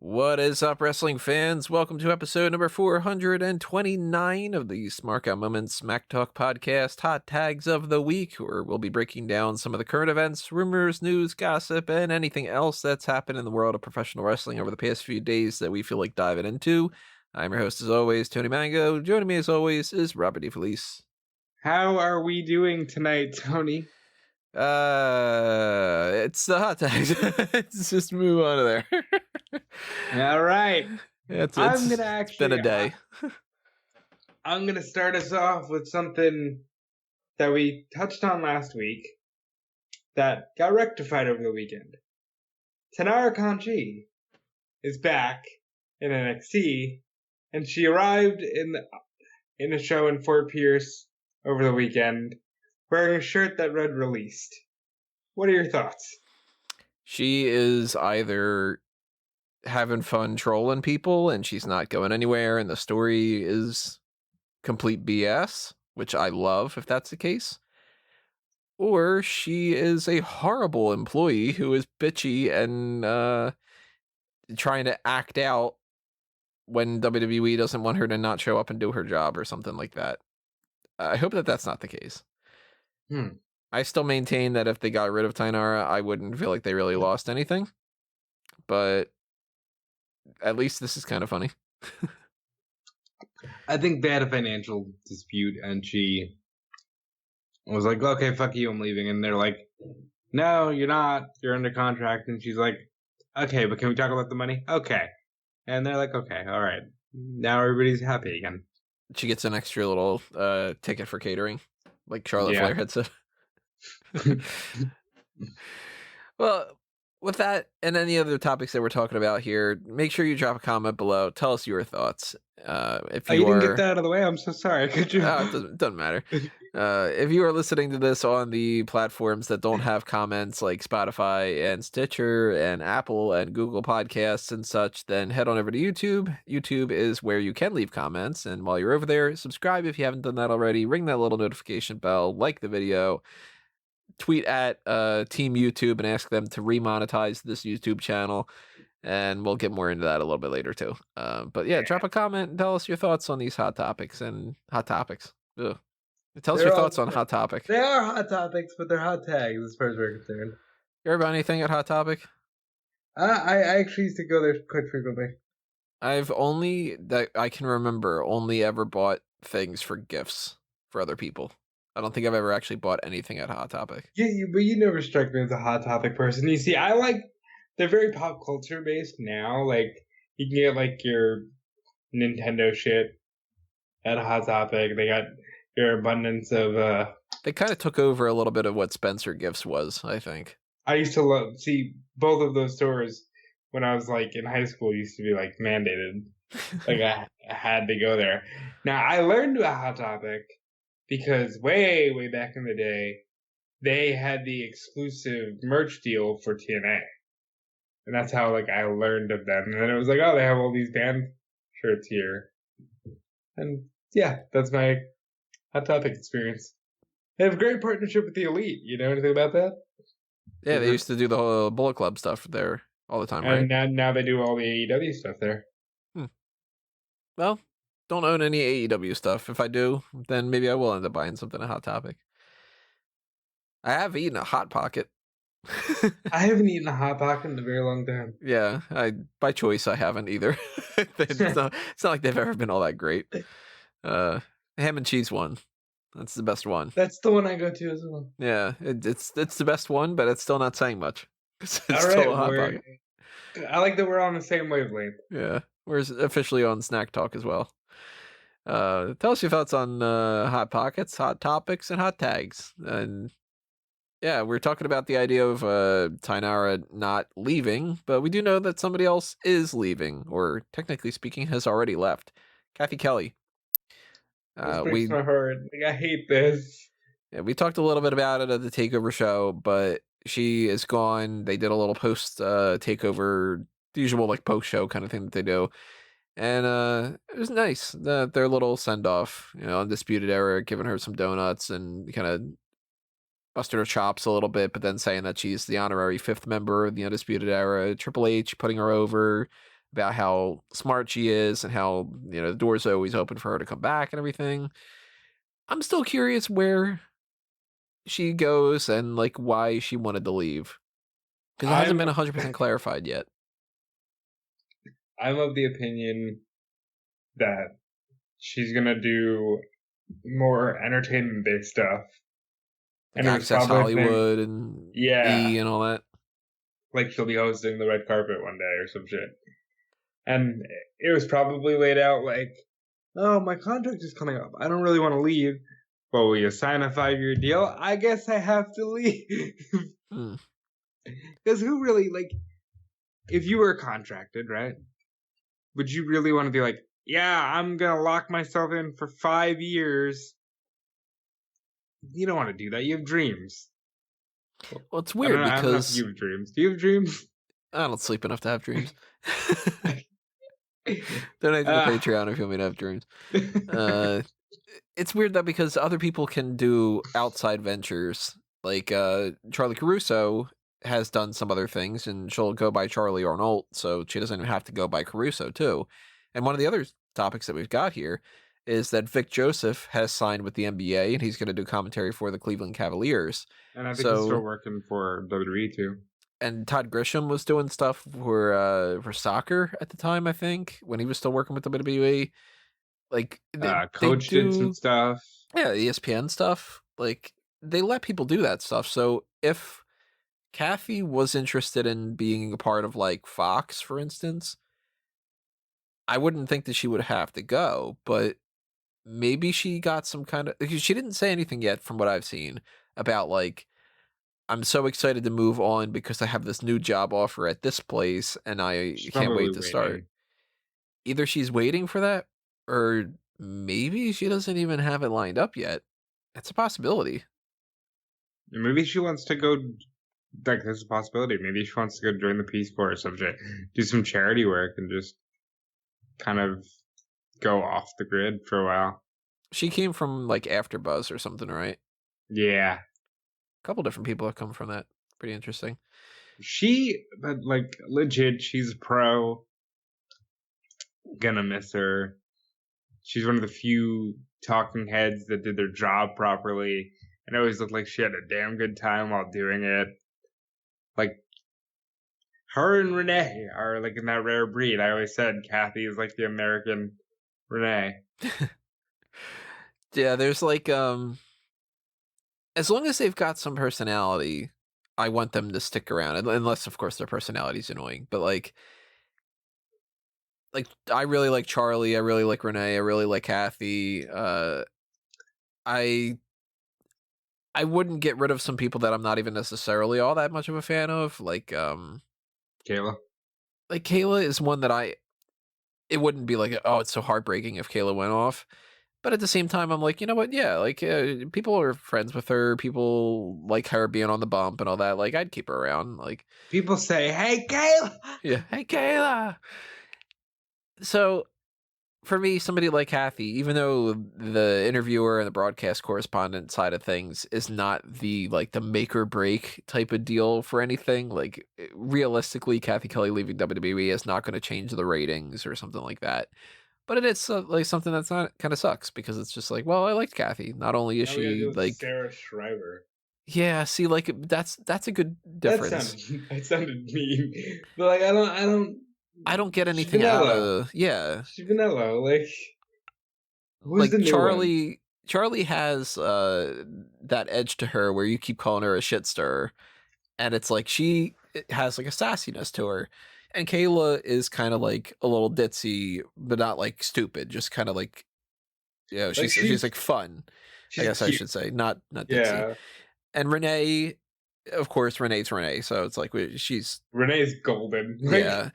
What is up, wrestling fans? Welcome to episode number 429 of the Smark Out Moments Smack Talk podcast, Hot Tags of the Week, where we'll be breaking down some of the current events, rumors, news, gossip, and anything else that's happened in the world of professional wrestling over the past few days that we feel like diving into. I'm your host, as always, Tony Mango. Joining me, as always, is Robert DeFelice. How are we doing tonight, Tony? It's the hot tags. Let's just move on to there. All right. It's been a day. I'm gonna start us off with something that we touched on last week that got rectified over the weekend. Tanara Conchi is back in NXT, and she arrived in a show in Fort Pierce over the weekend wearing a shirt that read "Released." What are your thoughts? She is either having fun trolling people and she's not going anywhere and the story is complete BS, which I love if that's the case, or she is a horrible employee who is bitchy and trying to act out when WWE doesn't want her to not show up and do her job or something like that. I hope that that's not the case. I still maintain that if they got rid of Tainara, I wouldn't feel like they really lost anything. But at least this is kind of funny. I think they had a financial dispute, and she was like, "Okay, fuck you, I'm leaving." And they're like, "No, you're not. You're under contract." And she's like, "Okay, but can we talk about the money?" "Okay." And they're like, "Okay, all right." Now everybody's happy again. She gets an extra little ticket for catering, like Charlotte Flair had said. Well, with that and any other topics that we're talking about here, make sure you drop a comment below. Tell us your thoughts. If you didn't get that out of the way, I'm so sorry. Could you? It doesn't matter. If you are listening to this on the platforms that don't have comments like Spotify and Stitcher and Apple and Google Podcasts and such, then head on over to YouTube. YouTube is where you can leave comments. And while you're over there, subscribe if you haven't done that already. Ring that little notification bell, like the video. Tweet at Team YouTube and ask them to remonetize this YouTube channel, and we'll get more into that a little bit later too. But yeah, drop a comment and tell us your thoughts on these hot topics and hot topics. Ugh. Tell us your thoughts on Hot Topic. They are hot topics, but they're hot tags as far as we're concerned. You ever buy anything at Hot Topic? I actually used to go there quite frequently. I've only, that I can remember, only ever bought things for gifts for other people. I don't think I've ever actually bought anything at Hot Topic. Yeah, but you never struck me as a Hot Topic person. You see, they're very pop culture based now. Like, you can get, like, your Nintendo shit at Hot Topic. They got your abundance of, They kind of took over a little bit of what Spencer Gifts was, I think. I used to see both of those stores when I was, like, in high school, used to be, like, mandated. Like, I had to go there. Now, I learned about Hot Topic because way, way back in the day, they had the exclusive merch deal for TNA. And that's how, like, I learned of them. And then it was like, oh, they have all these band shirts here. And, yeah, that's my Hot Topic experience. They have a great partnership with the Elite. You know anything about that? Yeah, they used to do the whole Bullet Club stuff there all the time, right? And now they do all the AEW stuff there. Well, don't own any AEW stuff. If I do, then maybe I will end up buying something at Hot Topic. I have eaten a Hot Pocket. I haven't eaten a Hot Pocket in a very long time. Yeah, by choice I haven't either. It's not like they've ever been all that great. Ham and cheese one. That's the best one. That's the one I go to as well. Yeah, it's the best one, but it's still not saying much. It's all still a right, Hot Pocket. I like that we're on the same wavelength. Yeah, we're officially on Snack Talk as well. Tell us your thoughts on Hot Pockets, Hot Topics, and Hot Tags. And yeah, we're talking about the idea of Tainara not leaving, but we do know that somebody else is leaving, or technically speaking, has already left. Cathy Kelly. This breaks my heart. Like, I hate this. Yeah, we talked a little bit about it at the Takeover show, but she is gone. They did a little post Takeover, the usual like post show kind of thing that they do. And it was nice, their little send-off, Undisputed Era, giving her some donuts and kind of busted her chops a little bit, but then saying that she's the honorary fifth member of the Undisputed Era. Triple H putting her over, about how smart she is and how, the door's always open for her to come back and everything. I'm still curious where she goes and, like, why she wanted to leave. Because it hasn't been 100% clarified yet. I'm of the opinion that she's going to do more entertainment-based stuff. Like Access Hollywood and E! And all that. Like she'll be hosting the red carpet one day or some shit. And it was probably laid out like, oh, my contract is coming up. I don't really want to leave. Well, will you sign a 5-year deal? I guess I have to leave. Because who really, like, if you were contracted, right? Would you really want to be like, yeah, I'm going to lock myself in for 5 years? You don't want to do that. You have dreams. Well, it's weird because... I don't know if you have dreams. Do you have dreams? I don't sleep enough to have dreams. Donate to the Patreon if you want me to have dreams. It's weird though because other people can do outside ventures. Like Charlie Caruso has done some other things, and she'll go by Charlie Arnold, so she doesn't even have to go by Caruso too. And one of the other topics that we've got here is that Vic Joseph has signed with the NBA, and he's going to do commentary for the Cleveland Cavaliers. And I think he's still working for WWE too. And Todd Grisham was doing stuff for soccer at the time, I think, when he was still working with the WWE. Like, Coach did some stuff. Yeah, ESPN stuff. Like, they let people do that stuff. So if Cathy was interested in being a part of, like, Fox, for instance, I wouldn't think that she would have to go, but maybe she got some kind of... She didn't say anything yet from what I've seen about, like, I'm so excited to move on because I have this new job offer at this place and I can't wait to start. Either she's waiting for that or maybe she doesn't even have it lined up yet. That's a possibility. Maybe she wants to go, like, there's a possibility. Maybe she wants to go join the Peace Corps or something, do some charity work and just kind of go off the grid for a while. She came from, like, AfterBuzz or something, right? Yeah. A couple different people have come from that. Pretty interesting. But like, legit, she's a pro. Gonna miss her. She's one of the few talking heads that did their job properly and always looked like she had a damn good time while doing it. Like, her and Renee are, like, in that rare breed. I always said Cathy is like the American Renee. Yeah, there's, like, as long as they've got some personality, I want them to stick around. Unless, of course, their personality's annoying. But, like, I really like Charlie. I really like Renee. I really like Cathy. I wouldn't get rid of some people that I'm not even necessarily all that much of a fan of. Like, Kayla. Like, Kayla is one that it wouldn't be like, oh, it's so heartbreaking if Kayla went off. But at the same time, I'm like, you know what? Yeah, like, people are friends with her. People like her being on the bump and all that. Like, I'd keep her around. Like, people say, hey, Kayla! Yeah, hey, Kayla! So, for me, somebody like Cathy, even though the interviewer and the broadcast correspondent side of things is not the make or break type of deal for anything, like, realistically, Cathy Kelly leaving WWE is not going to change the ratings or something like that. But it is like something that's not kind of sucks because it's just like, well, I liked Cathy. Not only is she like Sarah Schreiber. Yeah, see, like, that's a good difference. That sounded mean, but like I don't get anything out of She's vanilla, like the Charlie. Charlie has that edge to her where you keep calling her a shit stirrer, and it's like she has like a sassiness to her. And Kayla is kind of like a little ditzy, but not like stupid. Just kind of like, she's like fun. I guess cute. I should say, not ditzy. Yeah. And Renee, of course, Renee's Renee, so it's like Renee's golden. Yeah.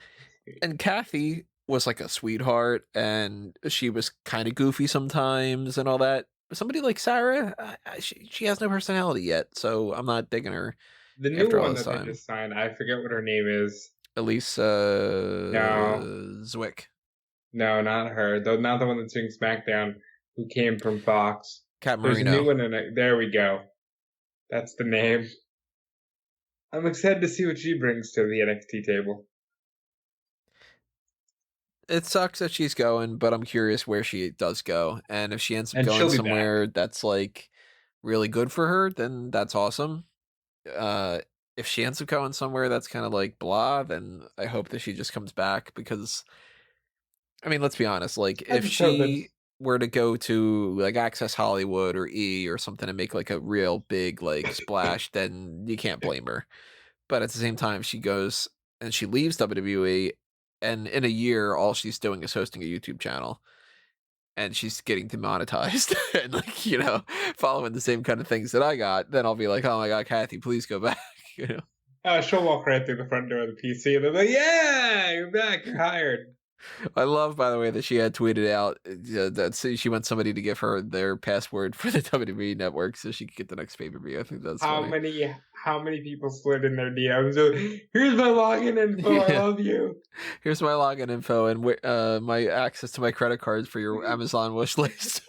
And Cathy was like a sweetheart, and she was kind of goofy sometimes and all that. Somebody like Sarah, she has no personality yet, so I'm not digging her. The new one that they just signed, I forget what her name is. Elise Zwick. No, not her. Not the one that's doing SmackDown, who came from Fox. Kat Marino. There's a new one in it. There we go. That's the name. I'm excited to see what she brings to the NXT table. It sucks that she's going, but I'm curious where she does go. And if she ends up And going she'll be back. somewhere that's like really good for her, then that's awesome. Uh, if she ends up going somewhere that's kind of like blah, then I hope that she just comes back because, I mean, let's be honest. Like, I if just hope that she were to go to like Access Hollywood or E or something and make like a real big like splash, then you can't blame her. But at the same time, she goes and she leaves WWE, and in a year, all she's doing is hosting a YouTube channel, and she's getting demonetized and like following the same kind of things that I got. Then I'll be like, oh my god, Cathy, please go back. she'll walk right through the front door of the PC and they're like, "Yeah, you're back. You're hired." I love, by the way, that she had tweeted out that she wants somebody to give her their password for the WWE network so she could get the next pay-per-view. I think that's How funny. many people slid in their DMs? Here's my login info. I love you. Here's my login info and my access to my credit cards for your Amazon wish list.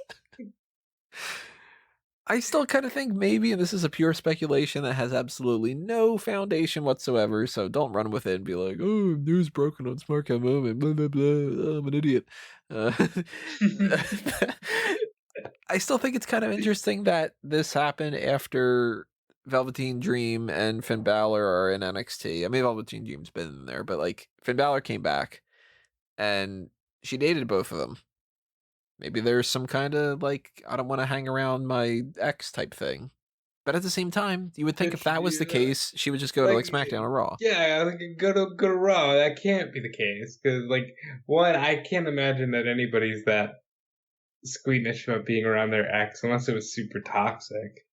I still kind of think maybe, and this is a pure speculation that has absolutely no foundation whatsoever, so don't run with it and be like, oh, news broken on Smark at moment, blah, blah, blah, I'm an idiot. I still think it's kind of interesting that this happened after Velveteen Dream and Finn Balor are in NXT. I mean, Velveteen Dream's been in there, but like Finn Balor came back and she dated both of them. Maybe there's some kind of like, I don't want to hang around my ex type thing. But at the same time, you would think if that was the case, she would just go to like SmackDown or Raw. Yeah, like go to Raw. That can't be the case because, like, one, I can't imagine that anybody's that squeamish about being around their ex unless it was super toxic.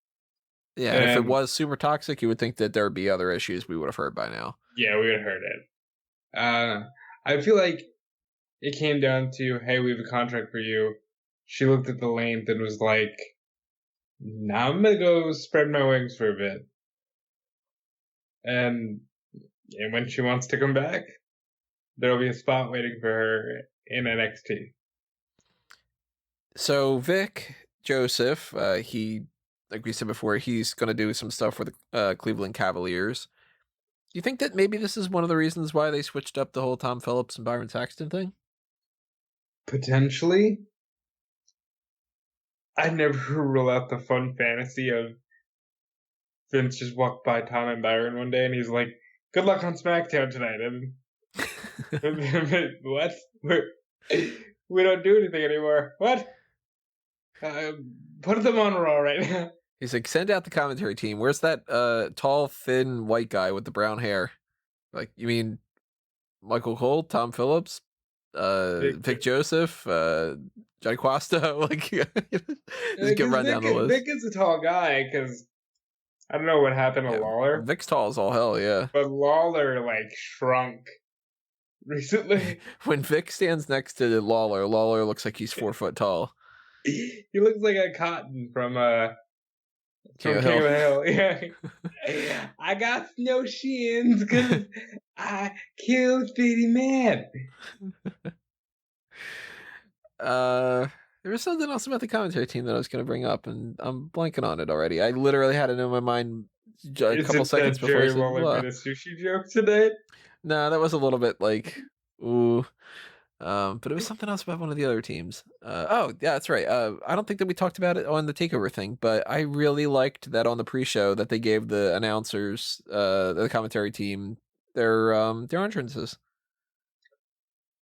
Yeah, and if it was super toxic, you would think that there would be other issues we would have heard by now. Yeah, we would have heard it. I feel like it came down to, hey, we have a contract for you. She looked at the length and was like, now I'm gonna go spread my wings for a bit. And when she wants to come back, there'll be a spot waiting for her in NXT. So Vic Joseph, he, like we said before, he's going to do some stuff for the Cleveland Cavaliers. Do you think that maybe this is one of the reasons why they switched up the whole Tom Phillips and Byron Saxton thing? Potentially. I never rule out the fun fantasy of Vince just walked by Tom and Byron one day and he's like, good luck on SmackDown tonight. And what? We don't do anything anymore. What? Put them on Raw right now. He's like, send out the commentary team. Where's that tall, thin, white guy with the brown hair? Like, you mean Michael Cole, Tom Phillips, Vic Joseph, Johnny Quasto? Like, just get run down the list. Vic is a tall guy because I don't know what happened to Lawler. Vic's tall as all hell, yeah. But Lawler, like, shrunk recently. When Vic stands next to Lawler looks like he's 4 foot tall. He looks like a Cotton from King of Hill. Yeah. I got no shins because I killed 50 Man. There was something else about the commentary team that I was going to bring up, and I'm blanking on it already. I literally had it in my mind a couple seconds before I said, Jerry a sushi joke today? No, that was a little bit like, ooh. But it was something else about one of the other teams. Oh, yeah, that's right. I don't think that we talked about it on the takeover thing, but I really liked that on the pre-show that they gave the announcers, the commentary team, their entrances.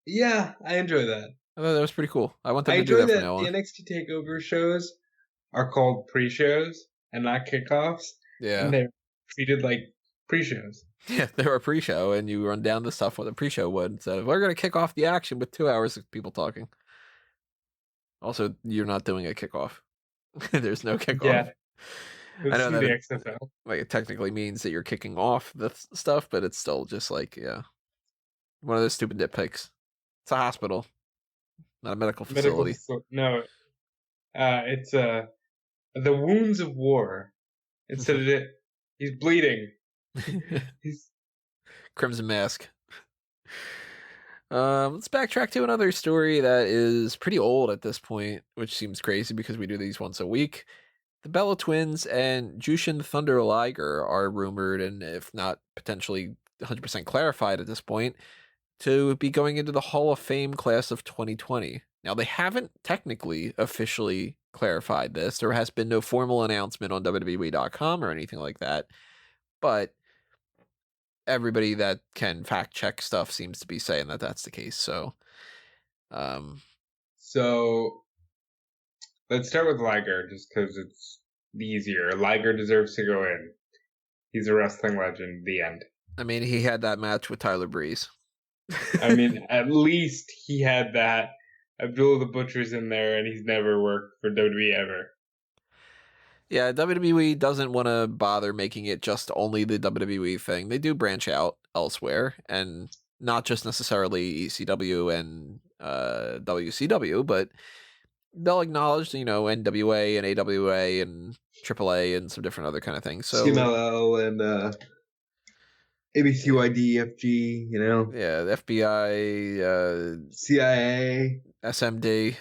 Yeah, I enjoy that. I thought that was pretty cool. I want them to do that from now on. The NXT takeover shows are called pre-shows and not kickoffs. Yeah, and they're treated like pre-shows. Yeah, they were a pre-show, and you run down the stuff what a pre-show would instead of, we're going to kick off the action with 2 hours of people talking. Also, you're not doing a kickoff. There's no kickoff. Yeah. I know that it technically means that you're kicking off the stuff, but it's still just like, yeah, one of those stupid nitpicks. It's a hospital, not a medical facility. No, it's the wounds of war. Instead of it, he's bleeding. He's Crimson Mask. Let's backtrack to another story that is pretty old at this point, which seems crazy because we do these once a week. The Bella Twins and Jushin Thunder Liger are rumored, and if not potentially 100% clarified at this point, to be going into the Hall of Fame class of 2020. Now, they haven't technically officially clarified this. There has been no formal announcement on WWE.com or anything like that. But everybody that can fact check stuff seems to be saying that that's the case. So, So let's start with Liger, just because it's easier. Liger deserves to go in. He's a wrestling legend. The end. I mean, he had that match with Tyler Breeze. I mean, at least he had that. Abdullah the Butcher's in there, and he's never worked for WWE ever. Yeah, WWE doesn't want to bother making it just only the WWE thing. They do branch out elsewhere, and not just necessarily ECW and WCW, but they'll acknowledge, NWA and AWA and AAA and some different other kind of things. So CMLL and ABCYD, Yeah, the FBI, CIA, SMD.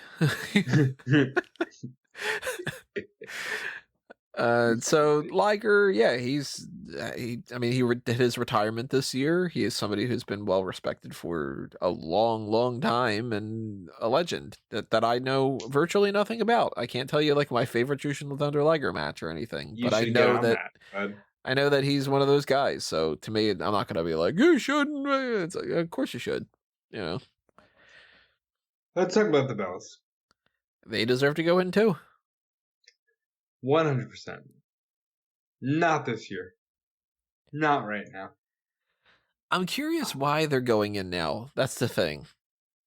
So Liger, yeah, he did his retirement this year. He is somebody who's been well respected for a long, long time and a legend that I know virtually nothing about. I can't tell you like my favorite Jushin the Thunder Liger match or anything, but I know I know that he's one of those guys. So to me, I'm not going to be like, you shouldn't. It's like, of course you should. Let's talk about the bells. They deserve to go in too. 100%. Not this year. Not right now. I'm curious why they're going in now. That's the thing.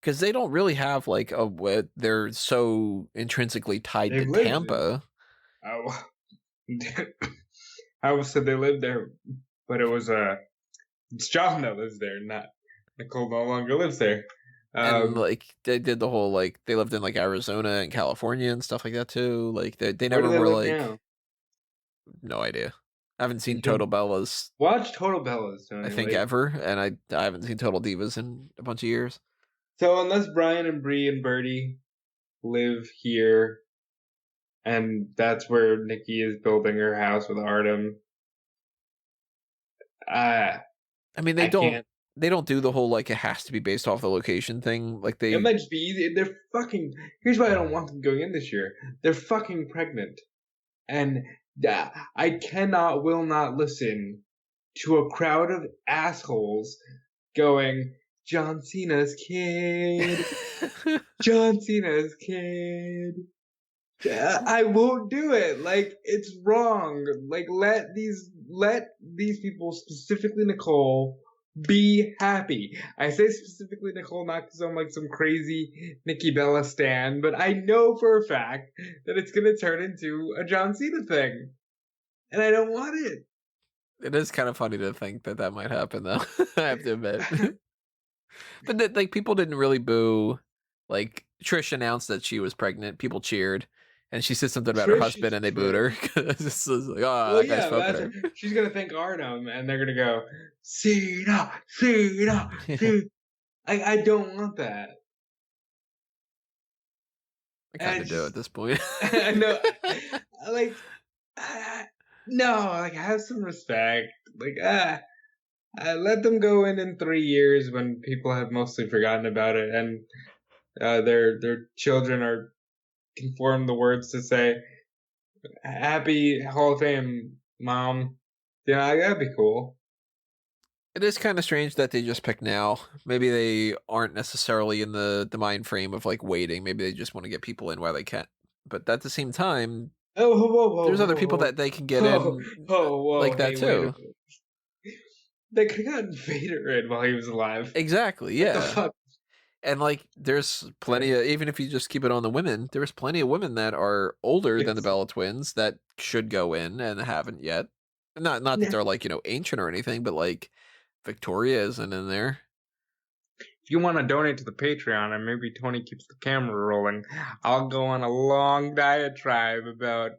Because they don't really have like they're so intrinsically tied to Tampa. I always said they lived there, but it's John that lives there, not Nicole no longer lives there. And like they did the whole like they lived in like Arizona and California and stuff like that too. Like they never were like now? No idea. I haven't seen Total Bellas. Watch Total Bellas, Tony. I think ever, and I haven't seen Total Divas in a bunch of years. So unless Bryan and Bree and Birdie live here, and that's where Nikki is building her house with Artem. I mean, they don't do the whole like it has to be based off the location thing. Like it might just be easy. They're fucking. Here's why I don't want them going in this year. They're fucking pregnant, and I will not listen to a crowd of assholes going, John Cena's kid. John Cena's kid. I won't do it. Like, it's wrong. Like, let these people, specifically Nicole, be happy. I say specifically Nicole, not because I'm like some crazy Nikki Bella stan, but I know for a fact that it's going to turn into a John Cena thing. And I don't want it. It is kind of funny to think that might happen, though. I have to admit. But like people didn't really boo. Like Trish announced that she was pregnant. People cheered. And she said something about her husband, and they booed her. It's like, that guy's fucking her. She's gonna thank Artem, and they're gonna go, Cena, Cena, Cena. I don't want that. I kind of do at this point. I know, like, no, like have some respect. Like, let them go in 3 years when people have mostly forgotten about it, and their children are. Conform the words to say, "Happy Hall of Fame, Mom." Yeah, that'd be cool. It is kind of strange that they just pick now. Maybe they aren't necessarily in the mind frame of like waiting. Maybe they just want to get people in while they can. But at the same time, there's other people that they can get in like that too. They could have gotten Vader in while he was alive. Exactly. Yeah. And like, there's plenty of, even if you just keep it on the women, there's plenty of women that are older than the Bella twins that should go in and haven't yet. Not that they're like, ancient or anything, but like Victoria isn't in there. If you want to donate to the Patreon and maybe Tony keeps the camera rolling, I'll go on a long diatribe about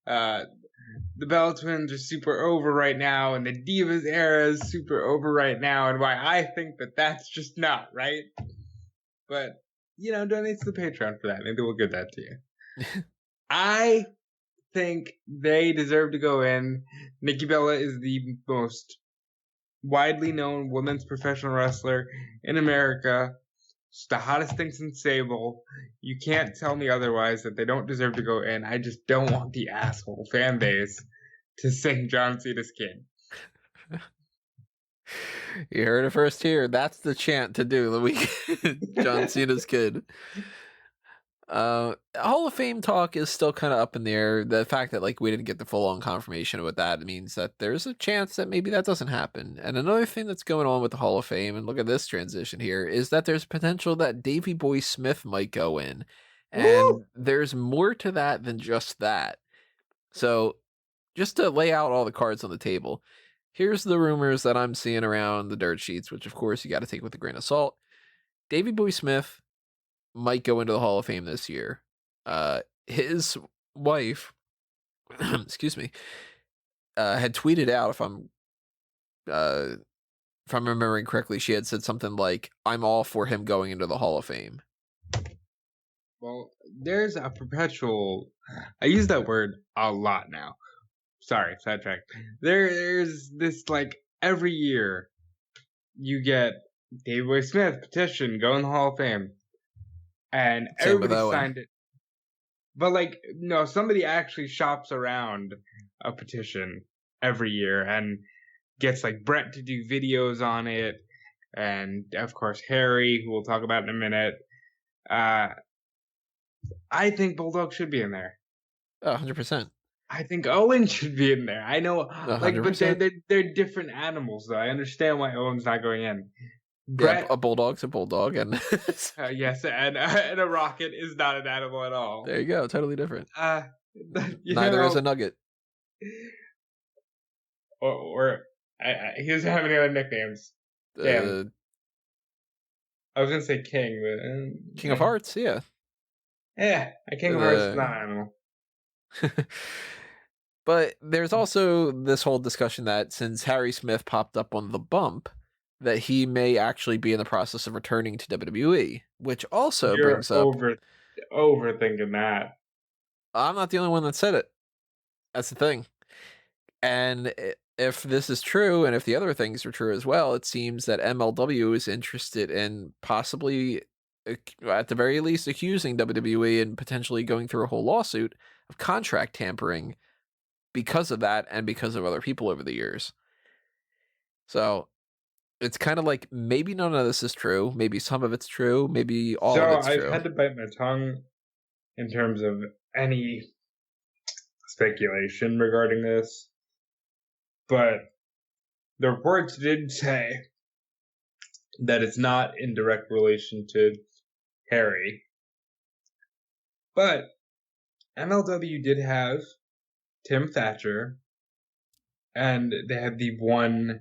the Bella twins are super over right now and the Divas era is super over right now and why I think that that's just not right. But, donate to the Patreon for that. Maybe we'll give that to you. I think they deserve to go in. Nikki Bella is the most widely known women's professional wrestler in America. She's the hottest thing since Sable. You can't tell me otherwise that they don't deserve to go in. I just don't want the asshole fan base to sing John Cena's kid. You heard it first here. That's the chant to do the week. John Cena's kid. Hall of Fame talk is still kind of up in the air. The fact that we didn't get the full on confirmation of what that means that there's a chance that maybe that doesn't happen. And another thing that's going on with the Hall of Fame, and look at this transition here, is that there's potential that Davey Boy Smith might go in. And there's more to that than just that. So just to lay out all the cards on the table, here's the rumors that I'm seeing around the dirt sheets, which of course you got to take with a grain of salt. Davey Boy Smith might go into the Hall of Fame this year. His wife, excuse me, had tweeted out, if I'm remembering correctly, she had said something like, "I'm all for him going into the Hall of Fame." Well, there's a perpetual. I use that word a lot now. Sorry, sidetrack. There's this every year you get Davey Boy Smith petition go in the Hall of Fame, and Same with everybody Owen. signed it. But no, somebody actually shops around a petition every year and gets Brett to do videos on it, and of course Harry, who we'll talk about in a minute. I think Bulldog should be in there. 100%. I think Owen should be in there. I know, 100%. but they're different animals, though. I understand why Owen's not going in. Brett, yeah, a bulldog's a bulldog, and yes, and a rocket is not an animal at all. There you go, totally different. Neither is a nugget. Or he doesn't have any other nicknames. Damn. I was gonna say King, but King of Hearts, yeah. Yeah, a King of Hearts is not an animal. But there's also this whole discussion that since Harry Smith popped up on the bump, that he may actually be in the process of returning to WWE, which also brings up... overthinking that. I'm not the only one that said it. That's the thing. And if this is true, and if the other things are true as well, it seems that MLW is interested in possibly, at the very least, accusing WWE and potentially going through a whole lawsuit of contract tampering because of that and because of other people over the years. So it's kind of maybe none of this is true. Maybe some of it's true. Maybe all of it's true. So I've had to bite my tongue in terms of any speculation regarding this. But the reports did say that it's not in direct relation to Harry. But MLW did have Tim Thatcher, and they had the one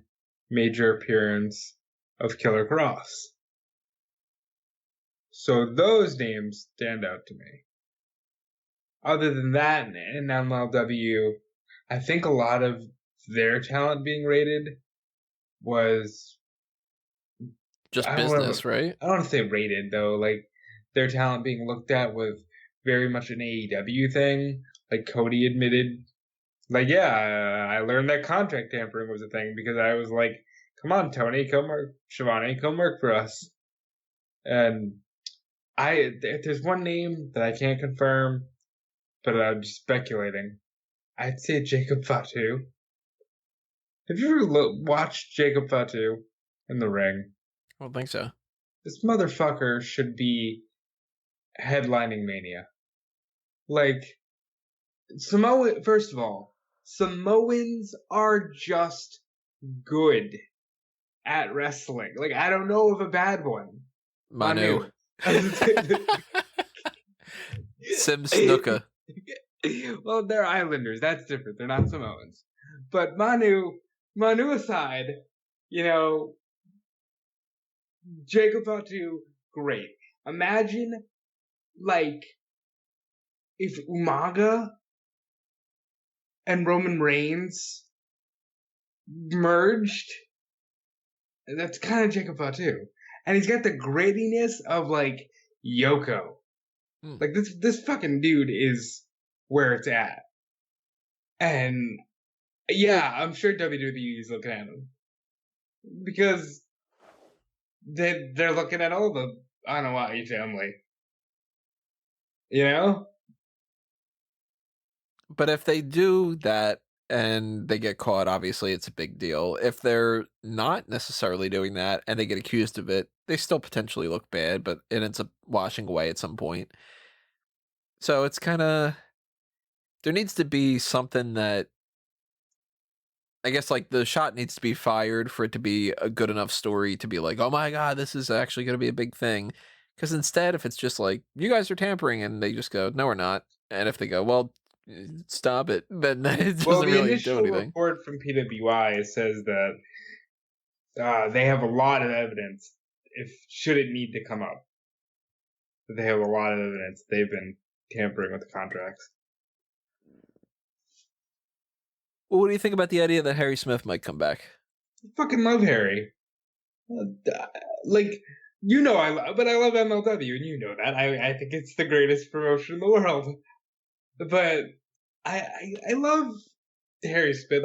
major appearance of Killer Cross. So those names stand out to me. Other than that, in MLW, I think a lot of their talent being rated was just business, right? I don't want to say rated, though. Their talent being looked at was very much an AEW thing. Cody admitted, I learned that contract tampering was a thing because I was like, come on, Tony, come work, Shivani, come work for us. And if there's one name that I can't confirm, but I'm just speculating, I'd say Jacob Fatu. Have you ever watched Jacob Fatu in the ring? I don't think so. This motherfucker should be headlining Mania. First of all, Samoans are just good at wrestling. I don't know of a bad one. Manu. Sim Snuka. Well, they're Islanders. That's different. They're not Samoans. But Manu aside, Jacob Fatu, great. Imagine, if Umaga and Roman Reigns merged. That's kind of Jacob Fatu. And he's got the grittiness of, Yoko. This fucking dude is where it's at. And, yeah, I'm sure WWE is looking at him. because they're looking at all the Anoa'i family. You know? But if they do that and they get caught, obviously it's a big deal. If they're not necessarily doing that and they get accused of it, they still potentially look bad, but it ends up washing away at some point. So it's kind of, there needs to be something that, I guess, like, the shot needs to be fired for it to be a good enough story to be like, oh my God, this is actually going to be a big thing. Because instead, if it's just like, you guys are tampering, and they just go, no, we're not. And if they go, well, stop it, then it doesn't Well, the really do initial anything. report from PWI says that they have a lot of evidence should it need to come up. That they have a lot of evidence they've been tampering with the contracts. Well, what do you think about the idea that Harry Smith might come back? I fucking love Harry. Like, you know, I love MLW, and you know that. I think it's the greatest promotion in the world. But I love Harry Smith.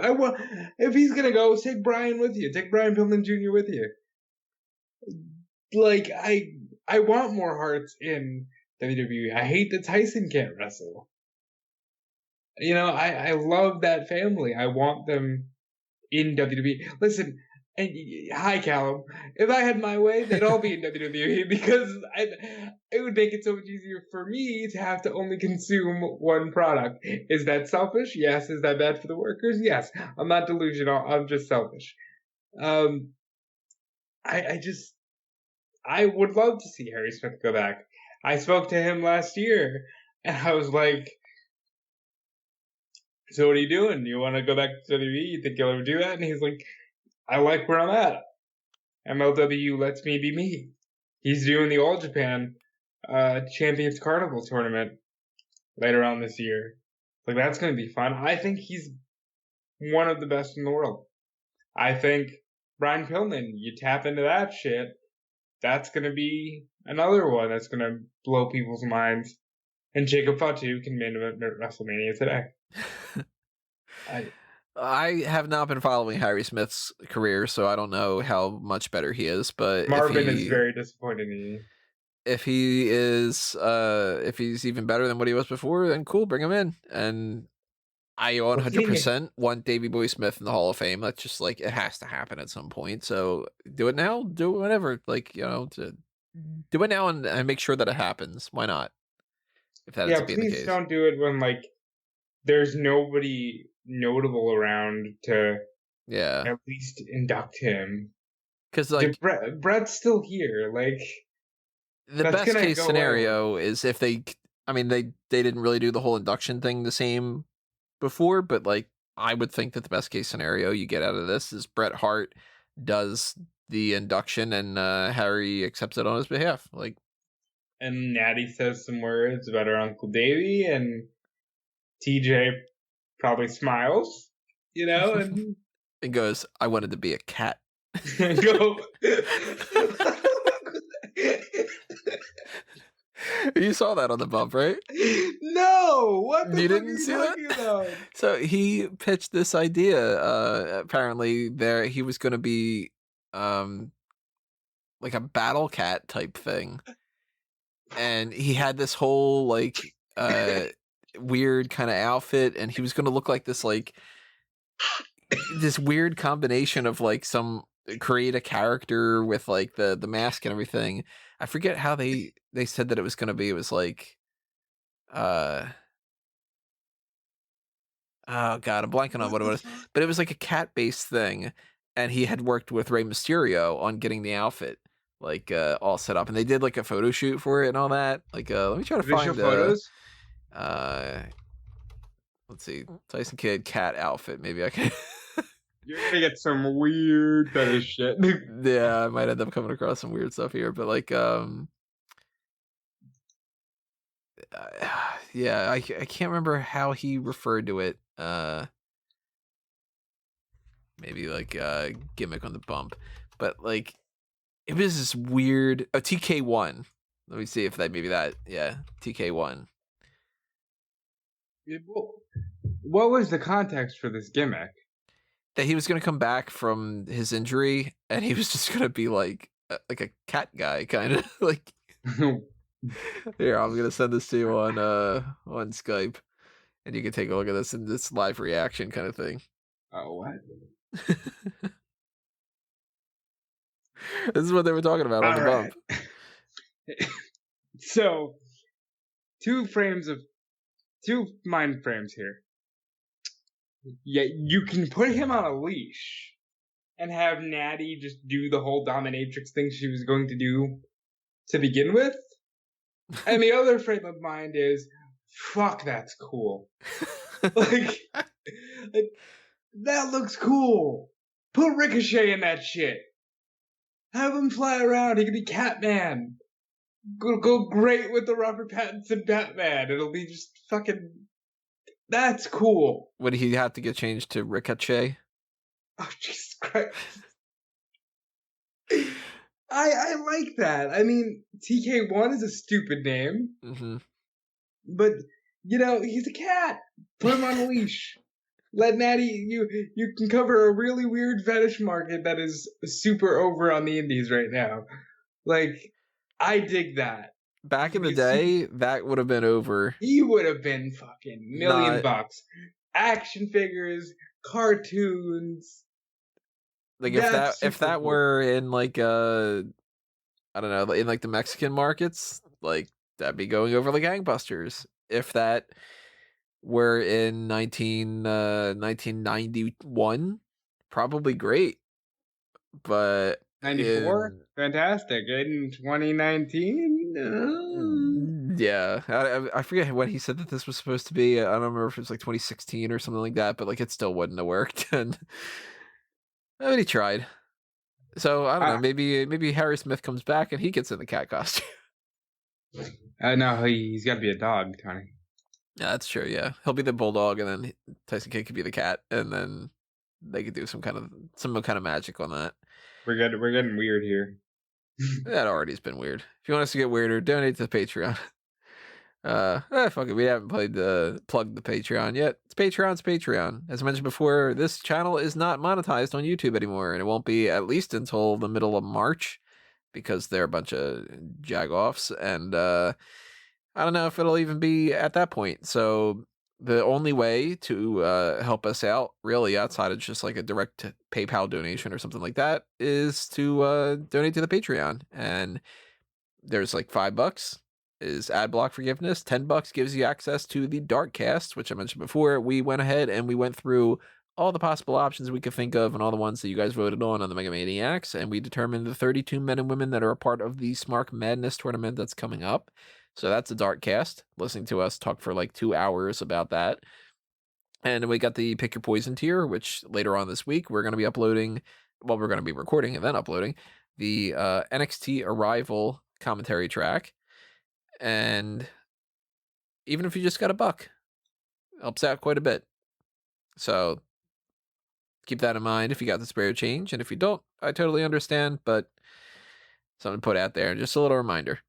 If he's gonna go, take Bryan with you. Take Brian Pillman Jr. with you. Like, I want more hearts in WWE. I hate that Tyson can't wrestle. You know, I love that family. I want them in WWE. Listen, and hi Callum. If I had my way, they'd all be in WWE because it would make it so much easier for me to have to only consume one product. Is that selfish? Yes. Is that bad for the workers? Yes. I'm not delusional. I'm just selfish. I would love to see Harry Smith go back. I spoke to him last year, and I was like, so what are you doing? You want to go back to WWE? You think you'll ever do that? And he's like, I like where I'm at. MLW lets me be me. He's doing the All Japan Champions Carnival tournament later on this year. Like, that's going to be fun. I think he's one of the best in the world. I think Brian Pillman, you tap into that shit, that's going to be another one that's going to blow people's minds. And Jacob Fatu can main event WrestleMania today. I have not been following Harry Smith's career, so I don't know how much better he is. But Marvin is very disappointed in you. If he is, if he's even better than what he was before, then cool, bring him in. And I 100% want Davey Boy Smith in the Hall of Fame. That's just like, it has to happen at some point. So do it now, do it whenever. Like, you know, do it now and make sure that it happens. Why not? If that ends up being the case. Please don't do it when, like, there's nobody notable around to at least induct him. Because, like, Brett's still here. Like, the best case scenario is if they didn't really do the whole induction thing the same before, but, like, I would think that the best case scenario you get out of this is Bret Hart does the induction and Harry accepts it on his behalf. Like, and Natty says some words about her Uncle Davey, and TJ probably smiles, you know, and it goes, I wanted to be a cat. Go. You saw that on the bump, right? No, what the you fuck didn't are you see talking that? About? So he pitched this idea. Apparently, he was going to be like a battle cat type thing, and he had this whole like weird kind of outfit, and he was going to look like this this weird combination of like create a character with like the mask and everything. I forget how they said that it was going to be. It was like, oh god, I'm blanking on what it was, but it was like a cat based thing, and he had worked with Rey Mysterio on getting the outfit like all set up, and they did like a photo shoot for it and all that. Like, let me try to find photos. Let's see, Tyson Kidd cat outfit. Maybe I can. You're gonna get some weird fetish shit. Yeah, I might end up coming across some weird stuff here, but like, yeah, I can't remember how he referred to it. Maybe like gimmick on the bump, but like, it was this weird. Oh, TK1. Let me see if yeah, TK1. What was the context for this gimmick? he was going to come back from his injury, and he was just going to be like a cat guy, kind of like. Here, I'm going to send this to you on Skype, and you can take a look at this in this live reaction kind of thing. Oh, what? This is what they were talking about on the bump. So, two mind frames here. Yeah, you can put him on a leash and have Natty just do the whole dominatrix thing she was going to do to begin with. And the other frame of mind is, fuck, that's cool. like, that looks cool. Put Ricochet in that shit. Have him fly around. He can be Catman. Go great with the Robert Pattinson Batman. It'll be just fucking... That's cool. Would he have to get changed to Ricochet? Oh, Jesus Christ. I like that. I mean, TK1 is a stupid name. Mm-hmm. But, he's a cat. Put him on a leash. Let Natty, you can cover a really weird fetish market that is super over on the indies right now. Like, I dig that. Back in the day, that would have been over. He would have been fucking $1 million. Action figures, cartoons. Like if that were in like I don't know, in like the Mexican markets, like that'd be going over like gangbusters. If that were in 1991, probably great. But 94, fantastic. In 2019, yeah, I forget when he said that this was supposed to be. I don't remember if it was like 2016 or something like that, but like it still wouldn't have worked. And I mean, he tried. So I don't know. Maybe Harry Smith comes back and he gets in the cat costume. No, he's got to be a dog, Tony. Yeah, that's true. Yeah, he'll be the bulldog, and then Tyson Kidd could be the cat, and then they could do some kind of magic on that. We're getting weird here. That already's been weird. If you want us to get weirder, donate to the Patreon. Fuck it. We haven't plugged the Patreon yet. It's Patreon. As I mentioned before, this channel is not monetized on YouTube anymore, and it won't be at least until the middle of March, because they're a bunch of jagoffs, and I don't know if it'll even be at that point. So the only way to help us out, really, outside of just like a direct PayPal donation or something like that, is to donate to the Patreon. And there's like $5 is ad block forgiveness. $10 gives you access to the Darkcast, which I mentioned before. We went ahead and we went through all the possible options we could think of and all the ones that you guys voted on the Mega Maniacs, and we determined the 32 men and women that are a part of the Smark Madness tournament that's coming up. So that's a Darkcast, listening to us talk for like 2 hours about that. And we got the Pick Your Poison tier, which later on this week we're going to be uploading. Well, we're going to be recording and then uploading the NXT Arrival commentary track. And even if you just got $1, helps out quite a bit. So keep that in mind if you got the spare change. And if you don't, I totally understand, but something to put out there. Just a little reminder.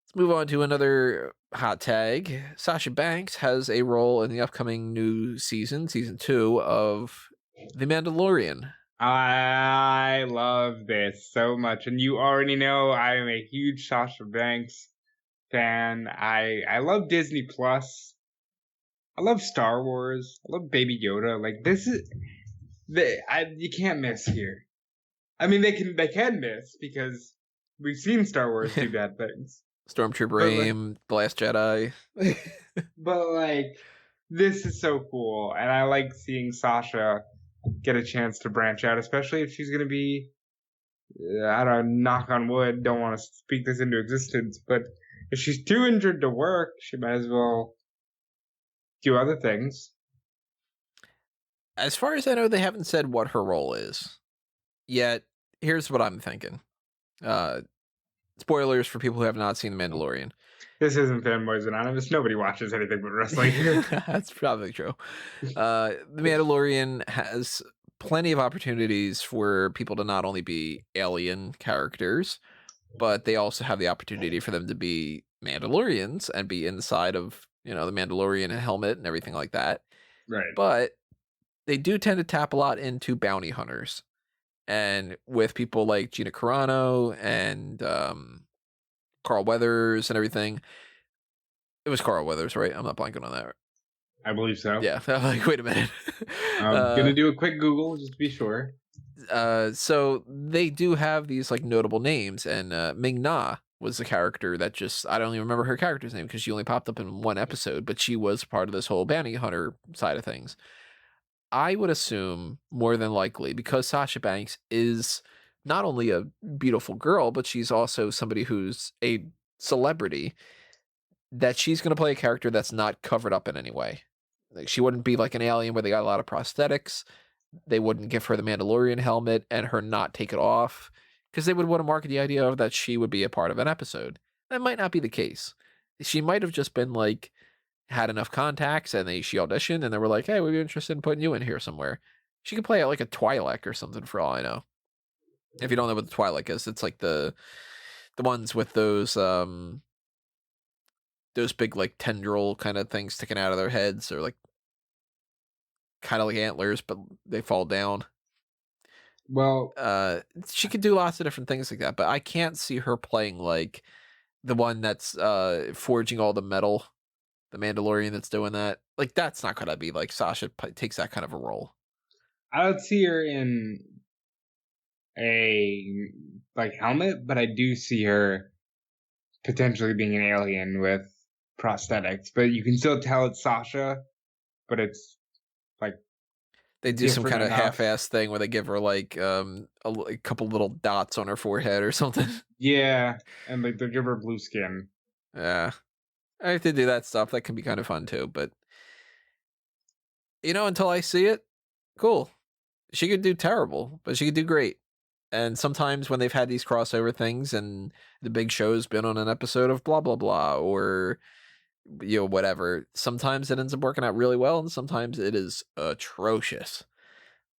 Let's move on to another hot tag. Sasha Banks has a role in the upcoming new season 2 of The Mandalorian. I love this so much, and you already know I am a huge Sasha Banks fan. I love Disney Plus. I love Star Wars. I love Baby Yoda. Like, this is you can't miss here. I mean, they can miss because we've seen Star Wars do bad things. Stormtrooper aim, Blast Jedi. But like, this is so cool, and I like seeing Sasha get a chance to branch out, especially if she's going to be, I don't know, knock on wood, don't want to speak this into existence, but if she's too injured to work, she might as well do other things. As far as I know, they haven't said what her role is. Yet, here's what I'm thinking. Spoilers for people who have not seen The Mandalorian. This isn't Fanboys Anonymous. Nobody watches anything but wrestling. That's probably true. The Mandalorian has plenty of opportunities for people to not only be alien characters, but they also have the opportunity for them to be Mandalorians and be inside of, the Mandalorian helmet and everything like that. Right. But they do tend to tap a lot into bounty hunters. And with people like Gina Carano and Carl Weathers and everything. It was Carl Weathers, right? I'm not blanking on that. I believe so. Yeah. I'm like, wait a minute. I'm gonna do a quick Google just to be sure. So they do have these like notable names, and Ming Na was a character that just I don't even remember her character's name because she only popped up in one episode, but she was part of this whole bounty hunter side of things. I would assume more than likely because Sasha Banks is not only a beautiful girl, but she's also somebody who's a celebrity that she's going to play a character that's not covered up in any way. Like she wouldn't be like an alien where they got a lot of prosthetics. They wouldn't give her the Mandalorian helmet and her not take it off because they would want to market the idea of that she would be a part of an episode. That might not be the case. She might have just been like had enough contacts and she auditioned and they were like, "Hey, we'd be interested in putting you in here somewhere." She could play it like a Twi'lek or something for all I know. If you don't know what the Twi'lek is, it's like the ones with those big like tendril kind of things sticking out of their heads, or like kind of like antlers, but they fall down. Well, she could do lots of different things like that, but I can't see her playing like the one that's forging all the metal, the Mandalorian that's doing that. Like that's not gonna be like Sasha takes that kind of a role. I don't see her in a like helmet, but I do see her potentially being an alien with prosthetics. But you can still tell it's Sasha, but it's like they do some kind of enough. half-ass thing where they give her like a couple little dots on her forehead or something. Yeah, and like they give her blue skin. Yeah, I have to do that stuff. That can be kind of fun too, but until I see it, cool. She could do terrible, but she could do great. And sometimes when they've had these crossover things and the big show's been on an episode of blah, blah, blah, or, whatever, sometimes it ends up working out really well and sometimes it is atrocious.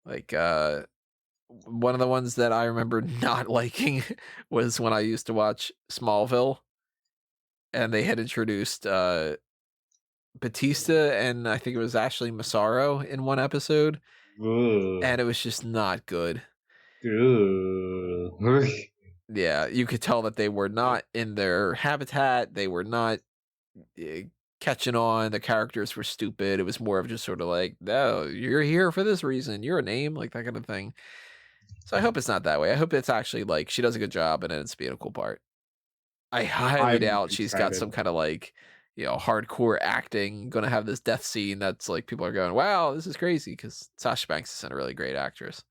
Like, one of the ones that I remember not liking was when I used to watch Smallville and they had introduced Batista and I think it was Ashley Massaro in one episode. Ugh. And it was just not good. Ugh. Yeah, you could tell that they were not in their habitat. They were not catching on. The characters were stupid. It was more of just sort of like, no, you're here for this reason. You're a name, like that kind of thing. So I hope it's not that way. I hope it's actually like she does a good job and it's being a cool part. I highly doubt she's got some kind of like, hardcore acting, gonna have this death scene that's like people are going, wow, this is crazy, because Sasha Banks isn't a really great actress.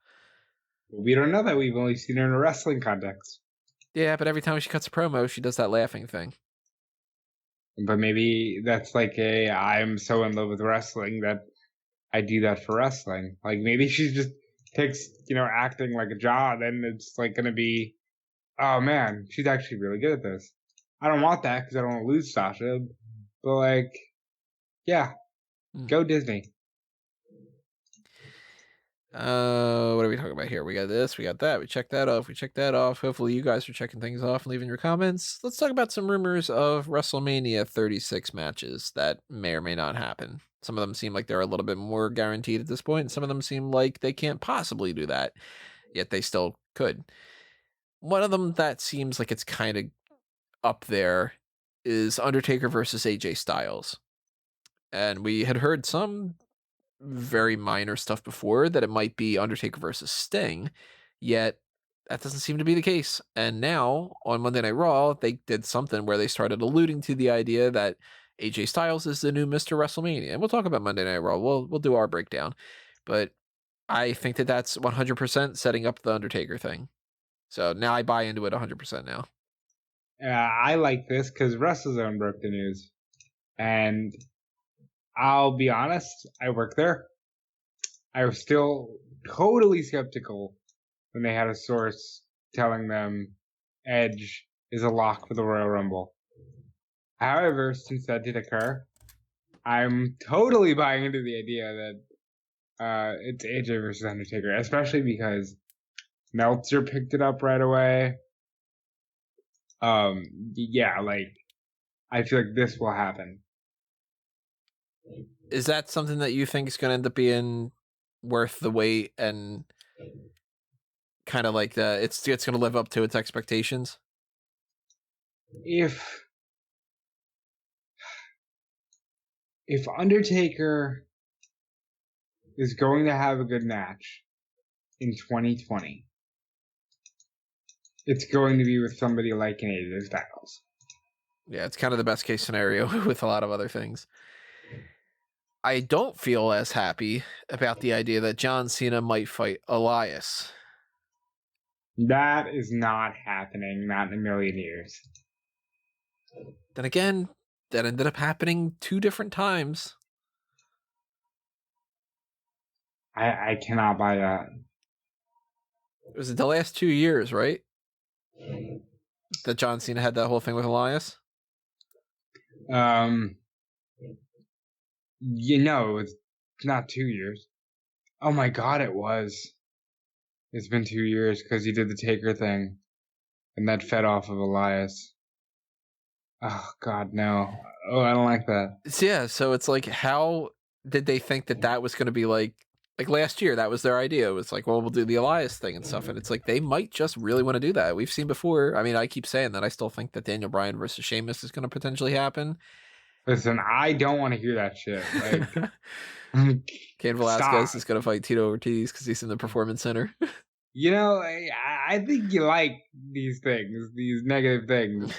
We don't know that. We've only seen her in a wrestling context. Yeah, but every time she cuts a promo, she does that laughing thing. But maybe that's like I'm so in love with wrestling that I do that for wrestling. Like maybe she just takes, acting like a job and it's like going to be, oh man, she's actually really good at this. I don't want that because I don't want to lose Sasha. But like, yeah, go Disney. What are we talking about here? We got this, we got that, we checked that off. Hopefully you guys are checking things off and leaving your comments. Let's talk about some rumors of WrestleMania 36 matches that may or may not happen. Some of them seem like they're a little bit more guaranteed at this point. Some of them seem like they can't possibly do that, yet they still could. One of them that seems like it's kind of up there is Undertaker versus AJ Styles. And we had heard some very minor stuff before that it might be Undertaker versus Sting, yet that doesn't seem to be the case. And now on Monday Night Raw, they did something where they started alluding to the idea that AJ Styles is the new Mr. WrestleMania. And we'll talk about Monday Night Raw. We'll do our breakdown. But I think that that's 100% setting up the Undertaker thing. So now I buy into it 100% now. I like this because WrestleZone broke the news. And I'll be honest, I work there. I was still totally skeptical when they had a source telling them Edge is a lock for the Royal Rumble. However, since that did occur, I'm totally buying into the idea that it's AJ versus Undertaker, especially because Meltzer picked it up right away. Yeah, like I feel like this will happen. Is that something that you think is going to end up being worth the wait and kind of like it's going to live up to its expectations? If Undertaker is going to have a good match in 2020, it's going to be with somebody like an AJ Styles. Yeah, it's kind of the best case scenario with a lot of other things. I don't feel as happy about the idea that John Cena might fight Elias. That is not happening, not in a million years. Then again, that ended up happening 2 different times. I cannot buy that. It was the last 2 years, right? That John Cena had that whole thing with Elias? It's not 2 years. Oh my god, it was. It's been 2 years because he did the Taker thing. And that fed off of Elias. Oh god, no. Oh, I don't like that. Yeah, so it's like, how did they think that was going to be like last year? That was their idea. It was like, well, we'll do the Elias thing and stuff. And it's like, they might just really want to do that. We've seen before. I mean, I keep saying that. I still think that Daniel Bryan versus Sheamus is going to potentially happen. Listen, I don't want to hear that shit. Like, Cain Velasquez is going to fight Tito Ortiz because he's in the Performance Center. I think you like these things, these negative things.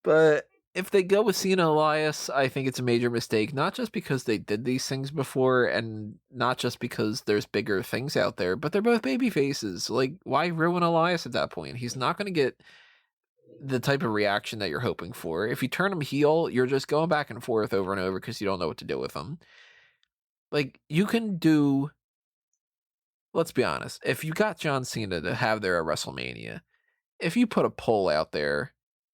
But if they go with Cena Elias, I think it's a major mistake, not just because they did these things before and not just because there's bigger things out there, but they're both baby faces. Like, why ruin Elias at that point? He's not going to get the type of reaction that you're hoping for. If you turn him heel, you're just going back and forth over and over because you don't know what to do with him. Like, you can do... Let's be honest. If you got John Cena to have there at WrestleMania, if you put a poll out there,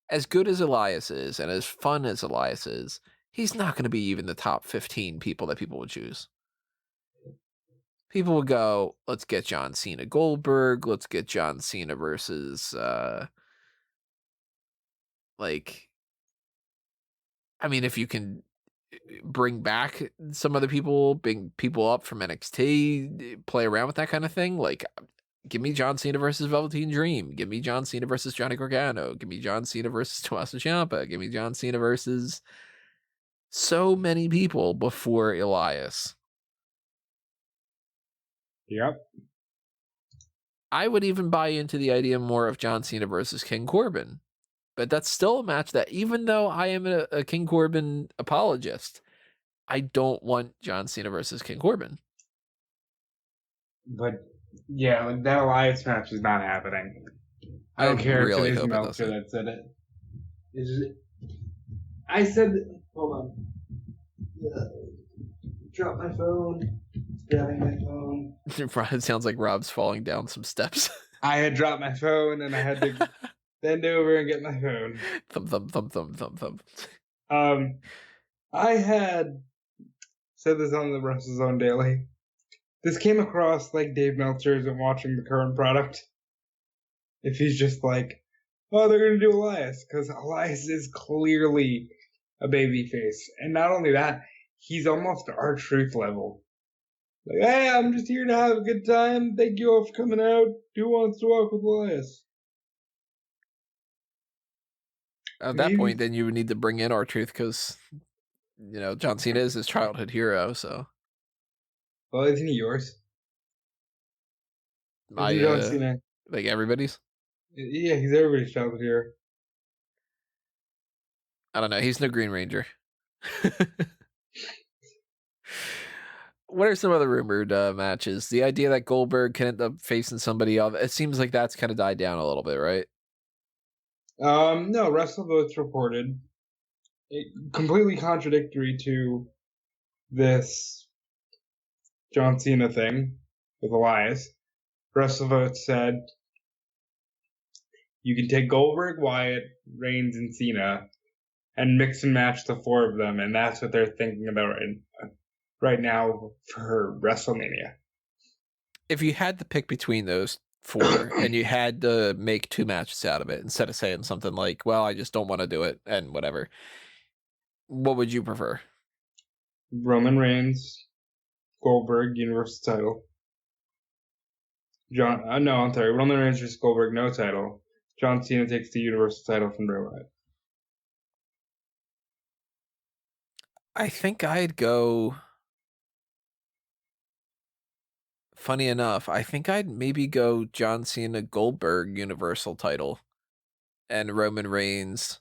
as good as Elias is and as fun as Elias is, he's not going to be even the top 15 people that people would choose. People would go, let's get John Cena Goldberg. Let's get John Cena versus, if you can bring back some other people, bring people up from NXT, play around with that kind of thing. Like, give me John Cena versus Velveteen Dream. Give me John Cena versus Johnny Gargano. Give me John Cena versus Tommaso Ciampa. Give me John Cena versus so many people before Elias. Yep. I would even buy into the idea more of John Cena versus King Corbin. But that's still a match that, even though I am a King Corbin apologist, I don't want John Cena versus King Corbin. But, yeah, like, that Elias match is not happening. I don't care really if it is Meltzer that said it. I said... Hold on. Drop my phone. Grabbing my phone. It sounds like Rob's falling down some steps. I had dropped my phone and I had to bend over and get my phone. Thump, thump, thump, thump, thump, thump. I had said this on the WrestleZone Daily. This came across like Dave Meltzer isn't watching the current product. If he's just like, oh, they're going to do Elias, because Elias is clearly a babyface. And not only that, he's almost R-Truth level. Like, hey, I'm just here to have a good time. Thank you all for coming out. Who wants to walk with Elias? At that point, then you would need to bring in R-Truth because, John Cena is his childhood hero, so. Well, isn't he yours? John Cena? Like everybody's? Yeah, he's everybody's childhood hero. I don't know. He's no Green Ranger. What are some other rumored matches? The idea that Goldberg can end up facing somebody else, it seems like that's kind of died down a little bit, right? No, WrestleVotes reported completely contradictory to this John Cena thing with Elias. WrestleVotes said you can take Goldberg, Wyatt, Reigns, and Cena and mix and match the 4 of them, and that's what they're thinking about right now for WrestleMania. If you had to pick between those 4 and you had to make 2 matches out of it instead of saying something like, well, I just don't want to do it and whatever, what would you prefer? Roman Reigns Goldberg Universal title. I'm sorry. Roman Reigns versus Goldberg, no title. John Cena takes the Universal title from Bray Wyatt. I think I'd go. Funny enough, I think I'd maybe go John Cena Goldberg Universal title and Roman Reigns.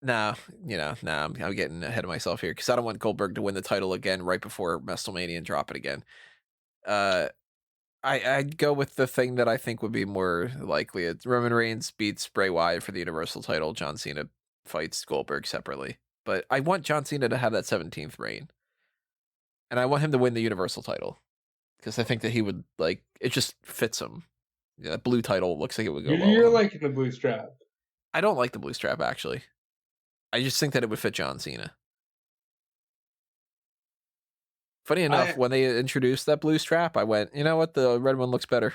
I'm getting ahead of myself here because I don't want Goldberg to win the title again right before WrestleMania and drop it again. I'd go with the thing that I think would be more likely. It's Roman Reigns beats Bray Wyatt for the Universal title. John Cena fights Goldberg separately. But I want John Cena to have that 17th reign. And I want him to win the Universal title. Because I think that he would, it just fits him. Yeah, that blue title looks like it would go well. You're liking the blue strap. I don't like the blue strap, actually. I just think that it would fit John Cena. Funny enough, when they introduced that blue strap, I went, you know what? The red one looks better.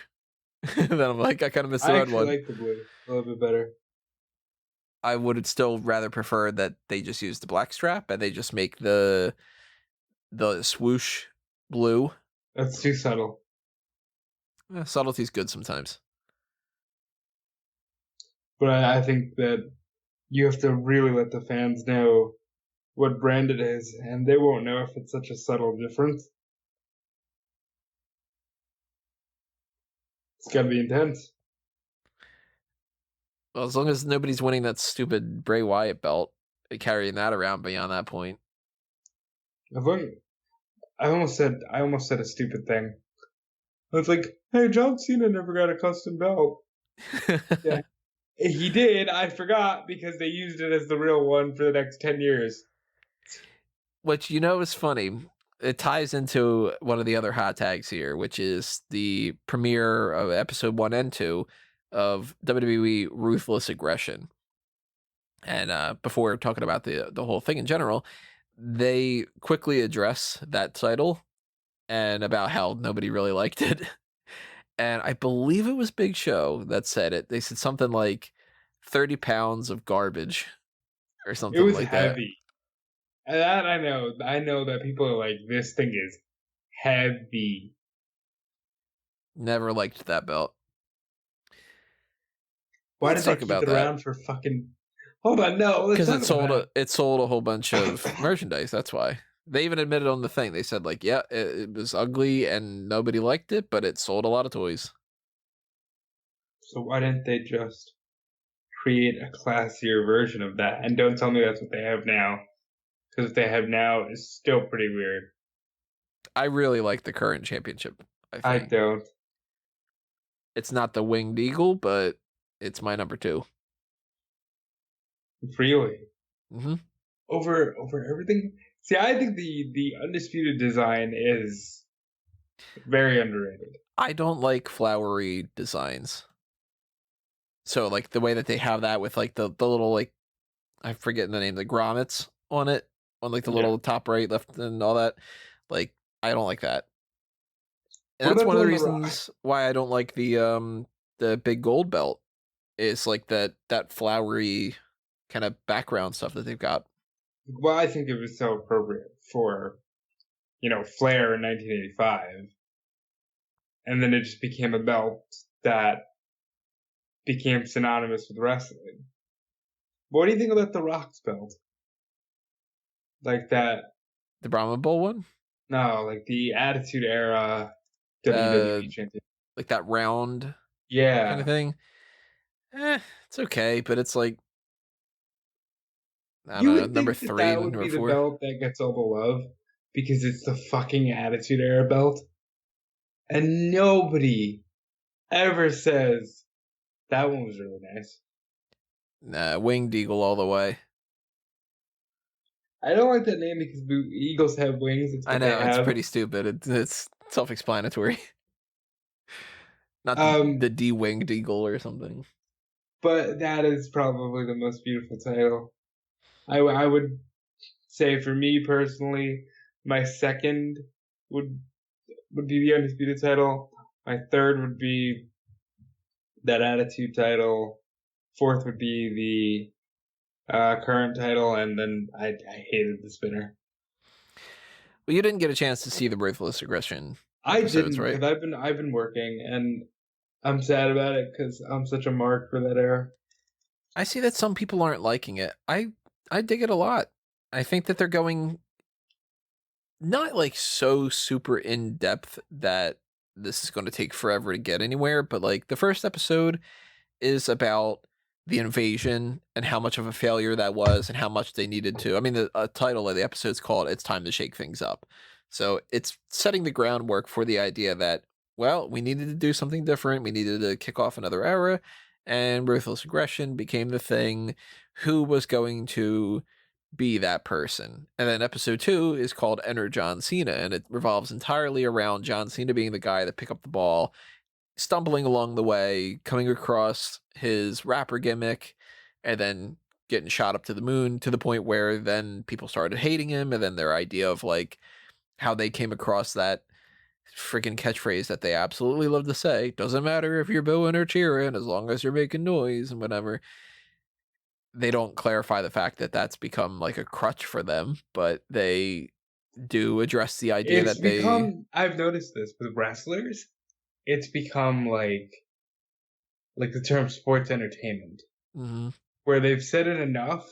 Then I'm like, I kind of miss the red one. I like the blue a little bit better. I would still rather prefer that they just use the black strap and they just make the swoosh blue. That's too subtle. Subtlety's good sometimes. But I think that you have to really let the fans know what brand it is, and they won't know if it's such a subtle difference. It's got to be intense. Well, as long as nobody's winning that stupid Bray Wyatt belt, carrying that around beyond that point. I almost said a stupid thing. I was like, hey, John Cena never got a custom belt. Yeah. He did. I forgot because they used it as the real one for the next 10 years. Which, is funny. It ties into one of the other hot tags here, which is the premiere of episode 1 and 2 of WWE Ruthless Aggression. And before talking about the whole thing in general, they quickly address that title and about how nobody really liked it. And I believe it was Big Show that said it. They said something like 30 pounds of garbage or something like that. It was heavy. That I know. I know that people are like, this thing is heavy. Never liked that belt. Why did they keep it around for fucking... Hold on, no. Because it sold a whole bunch of merchandise, that's why. They even admitted on the thing. They said, it was ugly and nobody liked it, but it sold a lot of toys. So why didn't they just create a classier version of that? And don't tell me that's what they have now. Because what they have now is still pretty weird. I really like the current championship, I think. I don't. It's not the Winged Eagle, but it's my number 2. Really? Mm-hmm. Over everything? See, I think the Undisputed design is very underrated. I don't like flowery designs. So, the way that they have that with, the little, I forget the name, the grommets on it, on, the little top right, left, and all that. I don't like that. And that's one of the reasons why I don't like the big gold belt. Is, that flowery kind of background stuff that they've got. Well, I think it was so appropriate for, Flair in 1985. And then it just became a belt that became synonymous with wrestling. What do you think about the Rock's belt? Like that... The Brahma Bull one? No, the Attitude Era WWE champion. Like that round kind of thing? It's okay, but it's I don't know, number 3 that would be 4. The belt that gets all the love because it's the fucking Attitude Era belt. And nobody ever says that one was really nice. Nah, Winged Eagle all the way. I don't like that name because eagles have wings. I know, it's pretty stupid. It's self-explanatory. Not the D-Winged Eagle or something. But that is probably the most beautiful title. I would say for me personally, my second would be the Undisputed title. My third would be that Attitude title. Fourth would be the current title, and then I hated the spinner. Well, you didn't get a chance to see the Ruthless Aggression I episodes, didn't, right? because I've been working, and I'm sad about it because I'm such a mark for that era. I see that some people aren't liking it. I dig it a lot. I think that they're going not like so super in depth that this is going to take forever to get anywhere, but like the first episode is about the invasion and how much of a failure that was and how much they needed to. I mean, the title of the episode is called "It's Time to Shake Things Up," so it's setting the groundwork for the idea that, well, we needed to do something different. We needed to kick off another era, and ruthless aggression became the thing. Who was going to be that person? And then episode 2 is called Enter John Cena, and it revolves entirely around John Cena being the guy that pick up the ball, stumbling along the way, coming across his rapper gimmick, and then getting shot up to the moon, to the point where then people started hating him, and then their idea of like how they came across that freaking catchphrase that they absolutely love to say, doesn't matter if you're booing or cheering as long as you're making noise and whatever. They don't clarify the fact that that's become like a crutch for them, but they do address the idea It's that they become, I've noticed this with wrestlers, it's become like the term sports entertainment, Mhm. where they've said it enough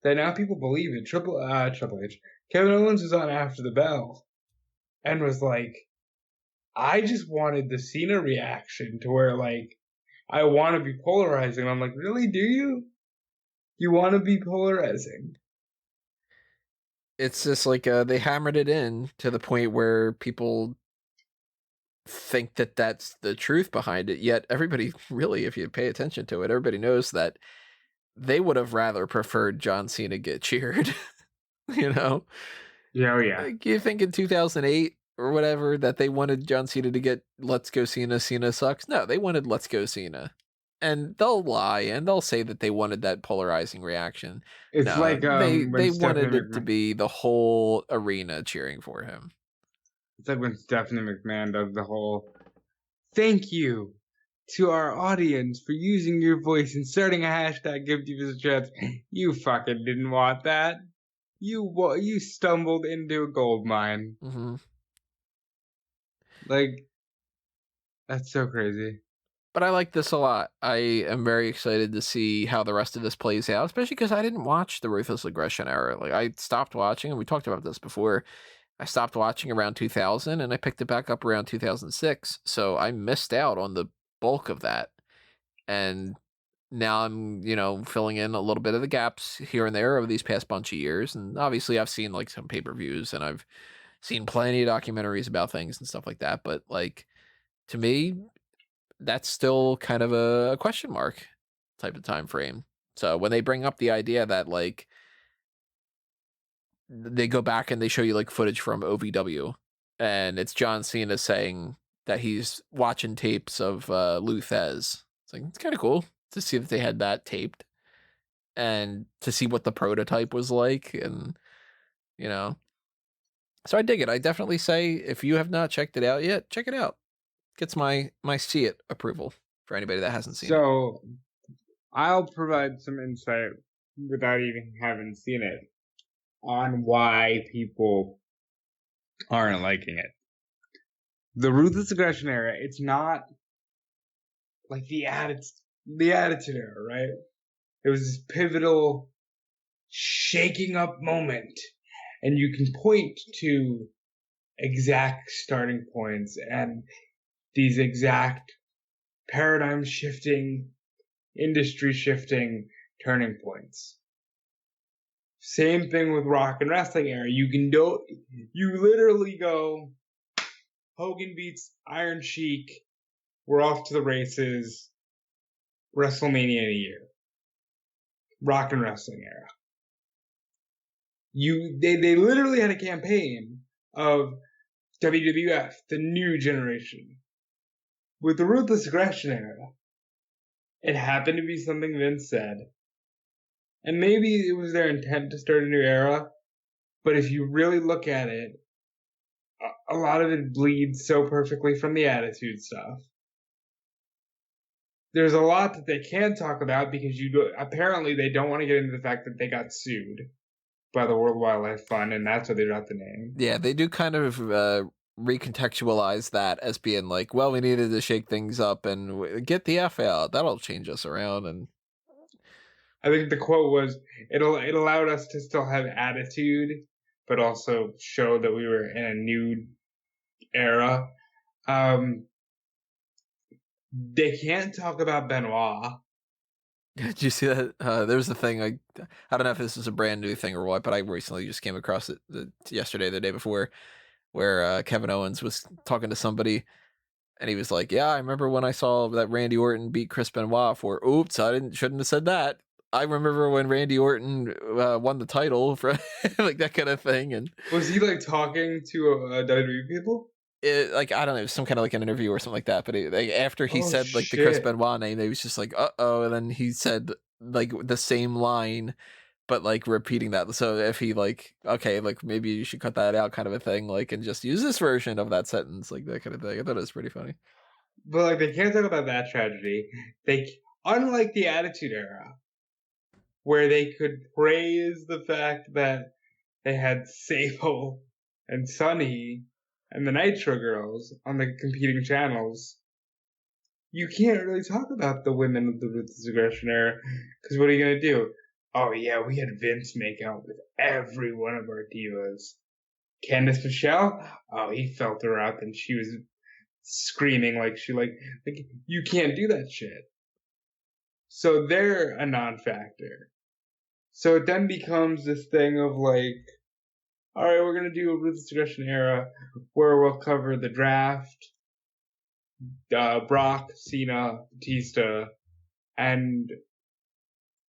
that now people believe it. Triple H, Kevin Owens was on After the Bell and was like, I just wanted the Cena reaction to where like I want to be polarizing. I'm like, really? Do you? You want to be polarizing? it's just like they hammered it in to the point where people think that that's the truth behind it. Yet everybody really, if you pay attention to it, everybody knows that they would have rather preferred John Cena get cheered. you know, Yeah, oh yeah. like you think in 2008 or whatever that they wanted John Cena to get "Let's Go Cena, Cena sucks." No, they wanted "Let's Go Cena," and they'll lie and they'll say that they wanted that polarizing reaction. It's No, like when they Stephanie wanted it to McMahon. be the whole arena cheering for him. It's like when Stephanie McMahon does the whole "Thank you to our audience for using your voice and starting a hashtag give you a chance." You fucking didn't want that. You stumbled into a gold mine. Hmm. Like, that's so crazy. But I like this a lot. I am very excited to see how the rest of this plays out, especially because I didn't watch the Ruthless Aggression era. Like I stopped watching, and we talked about this before. I stopped watching around 2000, and I picked it back up around 2006. So I missed out on the bulk of that, and now I'm filling in a little bit of the gaps here and there over these past bunch of years. And obviously, I've seen like some pay-per-views, and I've seen plenty of documentaries about things and stuff like that. But like to me, that's still kind of a question mark type of time frame. So when they bring up the idea that like they go back and they show you like footage from OVW and it's John Cena saying that he's watching tapes of Lou Thez. It's like it's kind of cool to see that they had that taped and to see what the prototype was like, and you know. So I dig it. I definitely say if you have not checked it out yet, check it out. Gets my see it approval for anybody that hasn't seen it. So I'll provide some insight without even having seen it on why people aren't liking it. The Ruthless Aggression era, it's not like the Attitude Era, right? It was this pivotal shaking up moment, and you can point to exact starting points and these exact paradigm shifting, industry shifting turning points. Same thing with rock and wrestling era. You literally go, Hogan beats Iron Sheik, we're off to the races, WrestleMania in a year. Rock and wrestling era. They literally had a campaign of WWF, the new generation. With the Ruthless Aggression era, it happened to be something Vince said. And maybe it was their intent to start a new era, but if you really look at it, a lot of it bleeds so perfectly from the attitude stuff. There's a lot that they can't talk about because apparently they don't want to get into the fact that they got sued. by the World Wildlife Fund, and that's where they got the name. Yeah, they do kind of recontextualize that as being like, well, we needed to shake things up and get the F out. That'll change us around. And I think the quote was, it allowed us to still have attitude, but also show that we were in a new era. They can't talk about Benoit. did you see that? There was a thing, I don't know if this is a brand new thing or what, but I recently just came across it yesterday, the day before, where Kevin Owens was talking to somebody, and he was like, "Yeah, I remember when I saw that Randy Orton beat Chris Benoit for. Oops, shouldn't have said that. I remember when Randy Orton won the title for like that kind of thing." And Was he like talking to WWE people? like, I don't know, some kind of like an interview or something like that. But like after he said like the Chris Shit. Benoit name, he was just like, "Uh-oh," and then he said like the same line, but like repeating that. So if he like, okay, like maybe you should cut that out, kind of a thing, like, and just use this version of that sentence, like that kind of thing. I thought it was pretty funny. But like they can't talk about that tragedy. Unlike the Attitude Era, where they could praise the fact that they had Sable and Sunny and the Nitro Girls on the competing channels, you can't really talk about the women of the Ruthless Aggression Era, because what are you going to do? Oh yeah, we had Vince make out with every one of our divas. Candice Michelle? Oh, he felt her up and she was screaming like you can't do that shit. So they're a non-factor. So it then becomes this thing of like, all right, we're gonna do a Ruthless Aggression Era where we'll cover the draft, Brock, Cena, Batista, and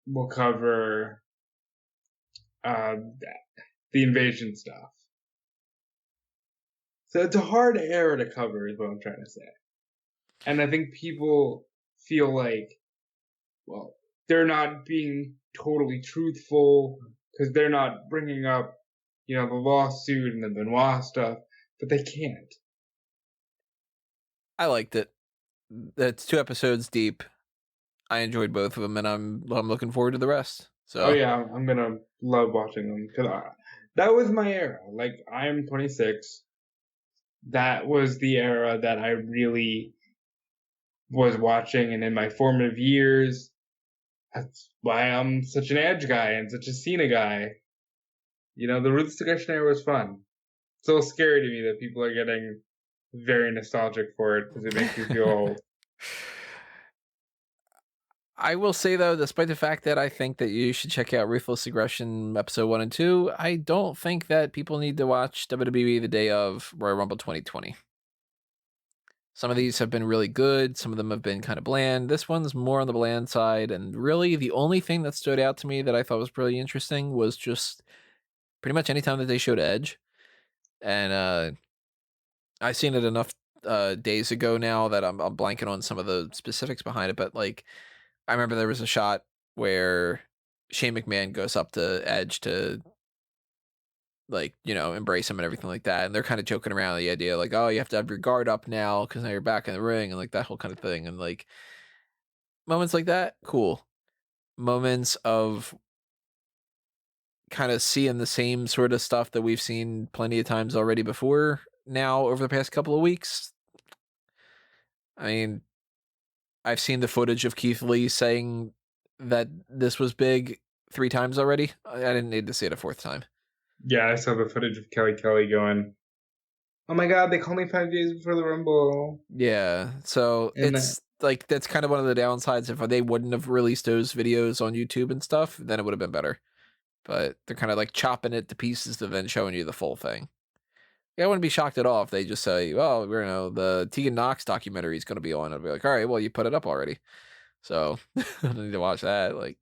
we'll cover uh, the invasion stuff. So it's a hard era to cover, is what I'm trying to say. And I think people feel like, well, they're not being totally truthful because they're not bringing up, the lawsuit and the Benoit stuff, but they can't. I liked it. It's 2 episodes deep. I enjoyed both of them, and I'm looking forward to the rest. Oh So yeah, I'm gonna love watching them because that was my era. Like I am 26. That was the era that I really was watching, and in my formative years, that's why I'm such an Edge guy and such a Cena guy. The Ruthless Aggression era was fun. It's a little scary to me that people are getting very nostalgic for it because it makes me feel old. I will say, though, despite the fact that I think that you should check out Ruthless Aggression episode 1 and 2, I don't think that people need to watch WWE the day of Royal Rumble 2020. Some of these have been really good. Some of them have been kind of bland. This one's more on the bland side. And really, the only thing that stood out to me that I thought was really interesting was just pretty much any time that they showed Edge. And I've seen it enough days ago now that I'm blanking on some of the specifics behind it. But like, I remember there was a shot where Shane McMahon goes up to Edge to, like, embrace him and everything like that. And they're kind of joking around the idea, like, oh, you have to have your guard up now because now you're back in the ring, and like that whole kind of thing. And like moments like that, cool. Moments of kind of seeing the same sort of stuff that we've seen plenty of times already before now over the past couple of weeks. I mean, I've seen the footage of Keith Lee saying that this was big 3 times already. I didn't need to see it a 4th time. Yeah, I saw the footage of Cathy Kelley going, "Oh my God, they called me 5 days before the Rumble." Yeah, so And it's like that's kind of one of the downsides. If they wouldn't have released those videos on YouTube and stuff, then it would have been better. But they're kind of like chopping it to pieces to then showing you the full thing. Yeah, I wouldn't be shocked at all if they just say, "Well, the Tegan Knox documentary is going to be on." I'd be like, "All right, well, you put it up already, so I don't need to watch that." Like,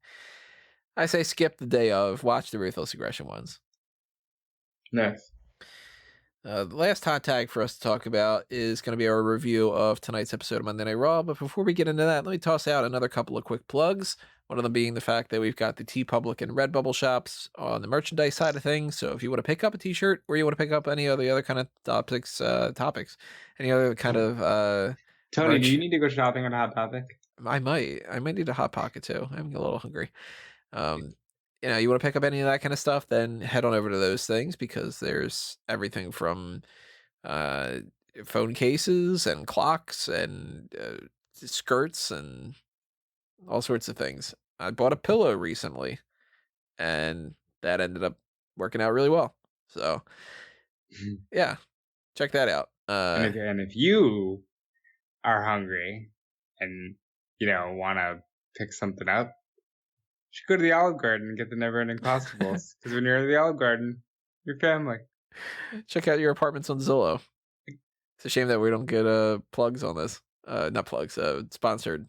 I say, skip the day of, watch the Ruthless Aggression ones. nice. The last hot tag for us to talk about is going to be our review of tonight's episode of Monday Night Raw. But before we get into that, let me toss out another couple of quick plugs. One of them being the fact that we've got the TeePublic and Redbubble shops on the merchandise side of things. So if you want to pick up a t-shirt or you want to pick up any of the other kind of topics, any other kind of Tony, merch, do you need to go shopping on Hot Topic? I might need a Hot Pocket too. I'm a little hungry. you want to pick up any of that kind of stuff, then head on over to those things because there's everything from uh, phone cases and clocks and skirts and all sorts of things. I bought a pillow recently, and that ended up working out really well. So, yeah, check that out. And if you are hungry and want to pick something up, you should go to the Olive Garden and get the never-ending Pastables. Because when you're at the Olive Garden, you're family. Check out your apartments on Zillow. It's a shame that we don't get plugs on this. Not plugs, sponsored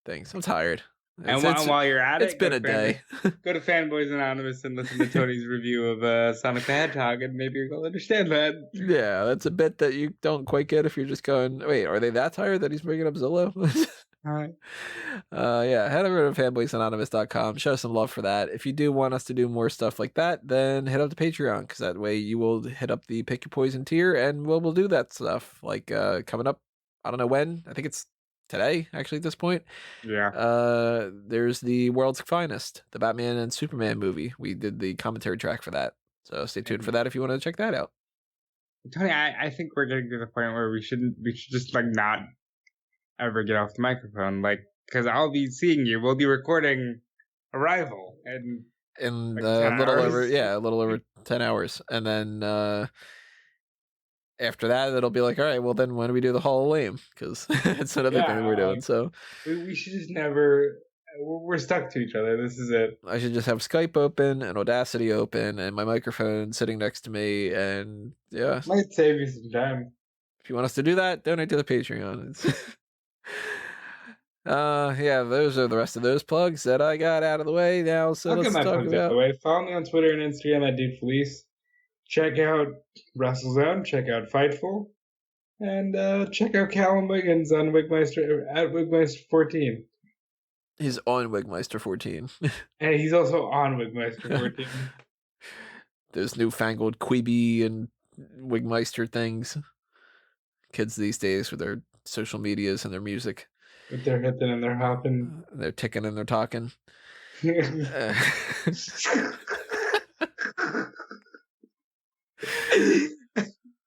things. I'm tired. And while you're at it's been a day. Go to Fanboys Anonymous and listen to Tony's review of Sonic the Hedgehog, and maybe you'll understand that. Yeah, that's a bit that you don't quite get if you're just going, wait, are they that tired that he's bringing up Zillow? All right. Yeah, head over to fanboysanonymous.com. Show some love for that. If you do want us to do more stuff like that, then head up to Patreon, because that way you will hit up the Pick Your Poison tier, and we'll do that stuff. Like coming up, I don't know when. I think it's today, actually, at this point. Yeah. There's the World's Finest, the Batman and Superman movie. We did the commentary track for that. So stay tuned for that if you want to check that out. Tony, I think we're getting to the point where we should just like not ever get off the microphone, like, because I'll be seeing you. We'll be recording Arrival in like a little over 10 10 hours, and then after that it'll be like, all right, well then when do we do the Hall of Lame, because it's another thing that we're doing. So we should just never. We're stuck to each other. This is it. I should just have Skype open and Audacity open and my microphone sitting next to me, and yeah, Might save you some time. if you want us to do that, donate to the Patreon. Yeah, those are the rest of those plugs that I got out of the way now. So let's talk about. Out of the way. Follow me on Twitter and Instagram at DudeFelice. Check out WrestleZone. Check out Fightful, and check out Callum Wiggins on Wigmeister at Wigmeister14. He's on Wigmeister 14. And he's also on Wigmeister 14. Those newfangled Quibi and Wigmeister things. Kids these days with their social medias and their music. With their hipping and their hopping. They're ticking and they're talking. I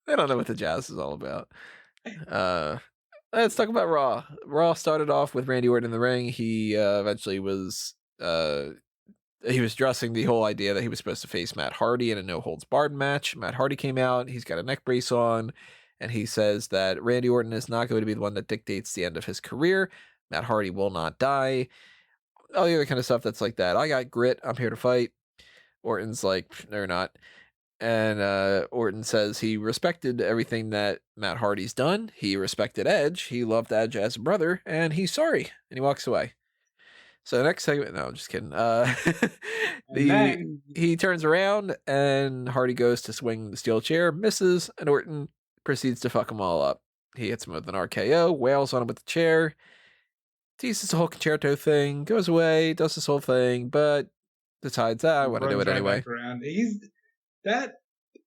don't know what the jazz is all about. Let's talk about Raw. Raw started off with Randy Orton in the ring. He eventually was he was dressing the whole idea that he was supposed to face Matt Hardy in a no-holds-barred match. Matt Hardy came out. He's got a neck brace on, and he says that Randy Orton is not going to be the one that dictates the end of his career. Matt Hardy will not die. All the other kind of stuff that's like that. I got grit. I'm here to fight. Orton's like, no, you're not. And Orton says he respected everything that Matt Hardy's done. He respected Edge. He loved Edge as a brother, and he's sorry. And he walks away. So the next segment, no, I'm just kidding. He turns around, and Hardy goes to swing the steel chair, misses, and Orton proceeds to fuck them all up. He hits him with an RKO, wails on him with the chair, teases the whole concerto thing, goes away, does this whole thing, but decides, I want to do it anyway. That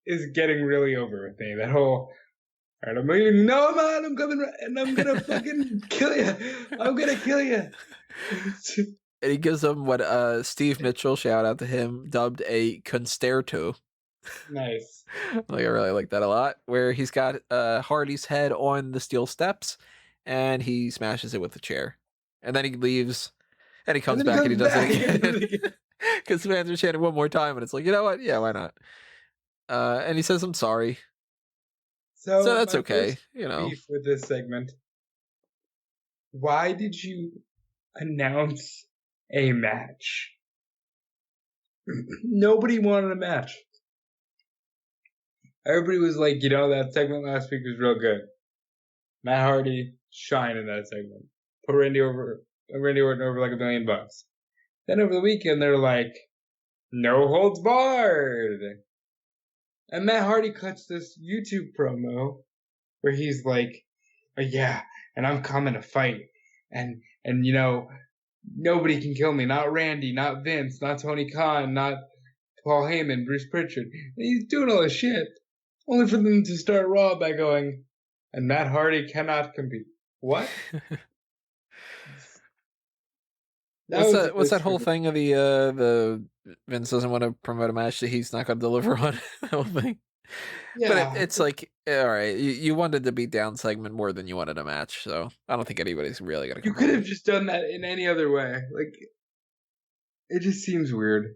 is getting really over with me. That whole, all right, I'm leaving. No, man, I'm coming, and I'm gonna fucking kill you. I'm gonna kill you. And he gives them what Steve Mitchell, shout out to him, dubbed a concerto. Nice. Like, I really like that a lot. Where he's got Hardy's head on the steel steps, and he smashes it with the chair, and then he leaves, and he comes back and he does it again. Because the fans are chanting one more time, and it's like, you know what? Yeah, why not? And he says, I'm sorry. So that's okay, Beef with this segment. Why did you announce a match? Nobody wanted a match. Everybody was like, that segment last week was real good. Matt Hardy shined in that segment. Put Randy Orton over like $1 million. Then over the weekend, they're like, no holds barred. And Matt Hardy cuts this YouTube promo where he's like, oh, yeah, and I'm coming to fight. And nobody can kill me. Not Randy, not Vince, not Tony Khan, not Paul Heyman, Bruce Pritchard. And he's doing all this shit. Only for them to start Raw by going, and Matt Hardy cannot compete. What? What's that whole thing of the Vince doesn't want to promote a match that he's not going to deliver on? That whole thing. But Yeah, it's like, all right, you wanted the beatdown segment more than you wanted a match, so I don't think anybody's really going to you complain. could have just done that in any other way. Like, it just seems weird.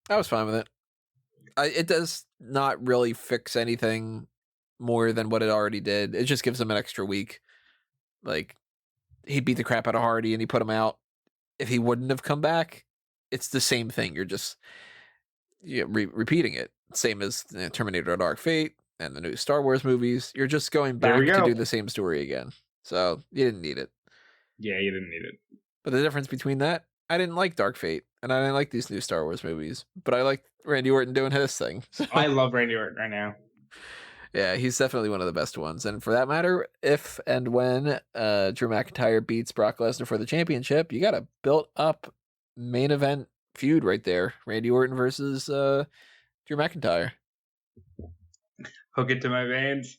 I was fine with it. It does not really fix anything more than what it already did. It just gives him an extra week. Like, he beat the crap out of Hardy and he put him out. If he wouldn't have come back, it's the same thing. You're just repeating it. Same as Terminator Dark Fate and the new Star Wars movies. You're just going back to do the same story again. So you didn't need it. Yeah, you didn't need it. But the difference between that, I didn't like Dark Fate and I didn't like these new Star Wars movies. But I like Randy Orton doing his thing. So. I love Randy Orton right now. Yeah, he's definitely one of the best ones. And for that matter, if and when Drew McIntyre beats Brock Lesnar for the championship, you got a built-up main event feud right there. Randy Orton versus Drew McIntyre. Hook it to my veins.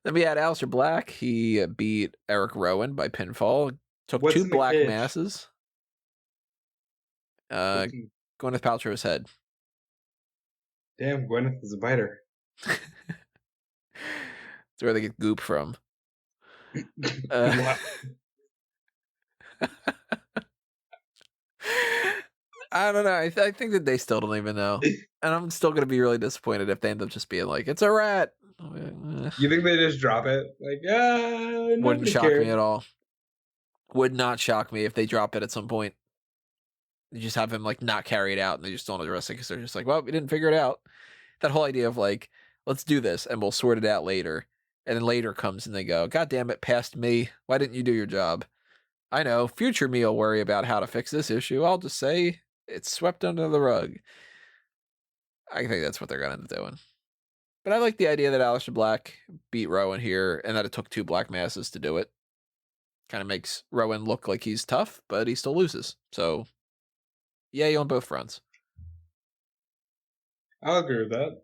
Then we had Aleister Black. He beat Eric Rowan by pinfall. Took two black masses. Gwyneth Paltrow's head. Damn, Gwyneth is a biter. That's where they get goop from. I don't know. I think that they still don't even know. And I'm still going to be really disappointed if they end up just being like, it's a rat. You think they just drop it? Like, wouldn't shock me at all. Would not shock me if they drop it at some point. You just have him like not carry it out and they just don't address it because they're just like, well, we didn't figure it out. That whole idea of like, let's do this and we'll sort it out later. And then later comes and they go, God damn it, past me. Why didn't you do your job? I know, future me will worry about how to fix this issue. I'll just say it's swept under the rug. I think that's what they're going to end up doing. But I like the idea that Aleister Black beat Rowan here and that it took two black masses to do it. Kind of makes Rowan look like he's tough, but he still loses. So, yay on both fronts. I'll agree with that.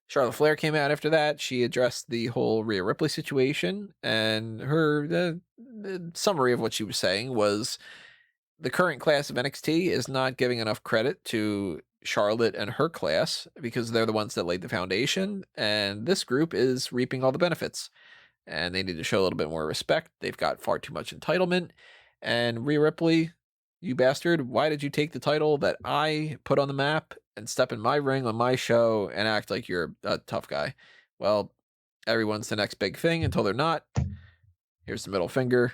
Charlotte Flair came out after that. She addressed the whole Rhea Ripley situation, and her the summary of what she was saying was the current class of NXT is not giving enough credit to Charlotte and her class because they're the ones that laid the foundation, and this group is reaping all the benefits. And they need to show a little bit more respect. They've got far too much entitlement. And Rhea Ripley, you bastard, why did you take the title that I put on the map and step in my ring on my show and act like you're a tough guy? Well, everyone's the next big thing until they're not. Here's the middle finger.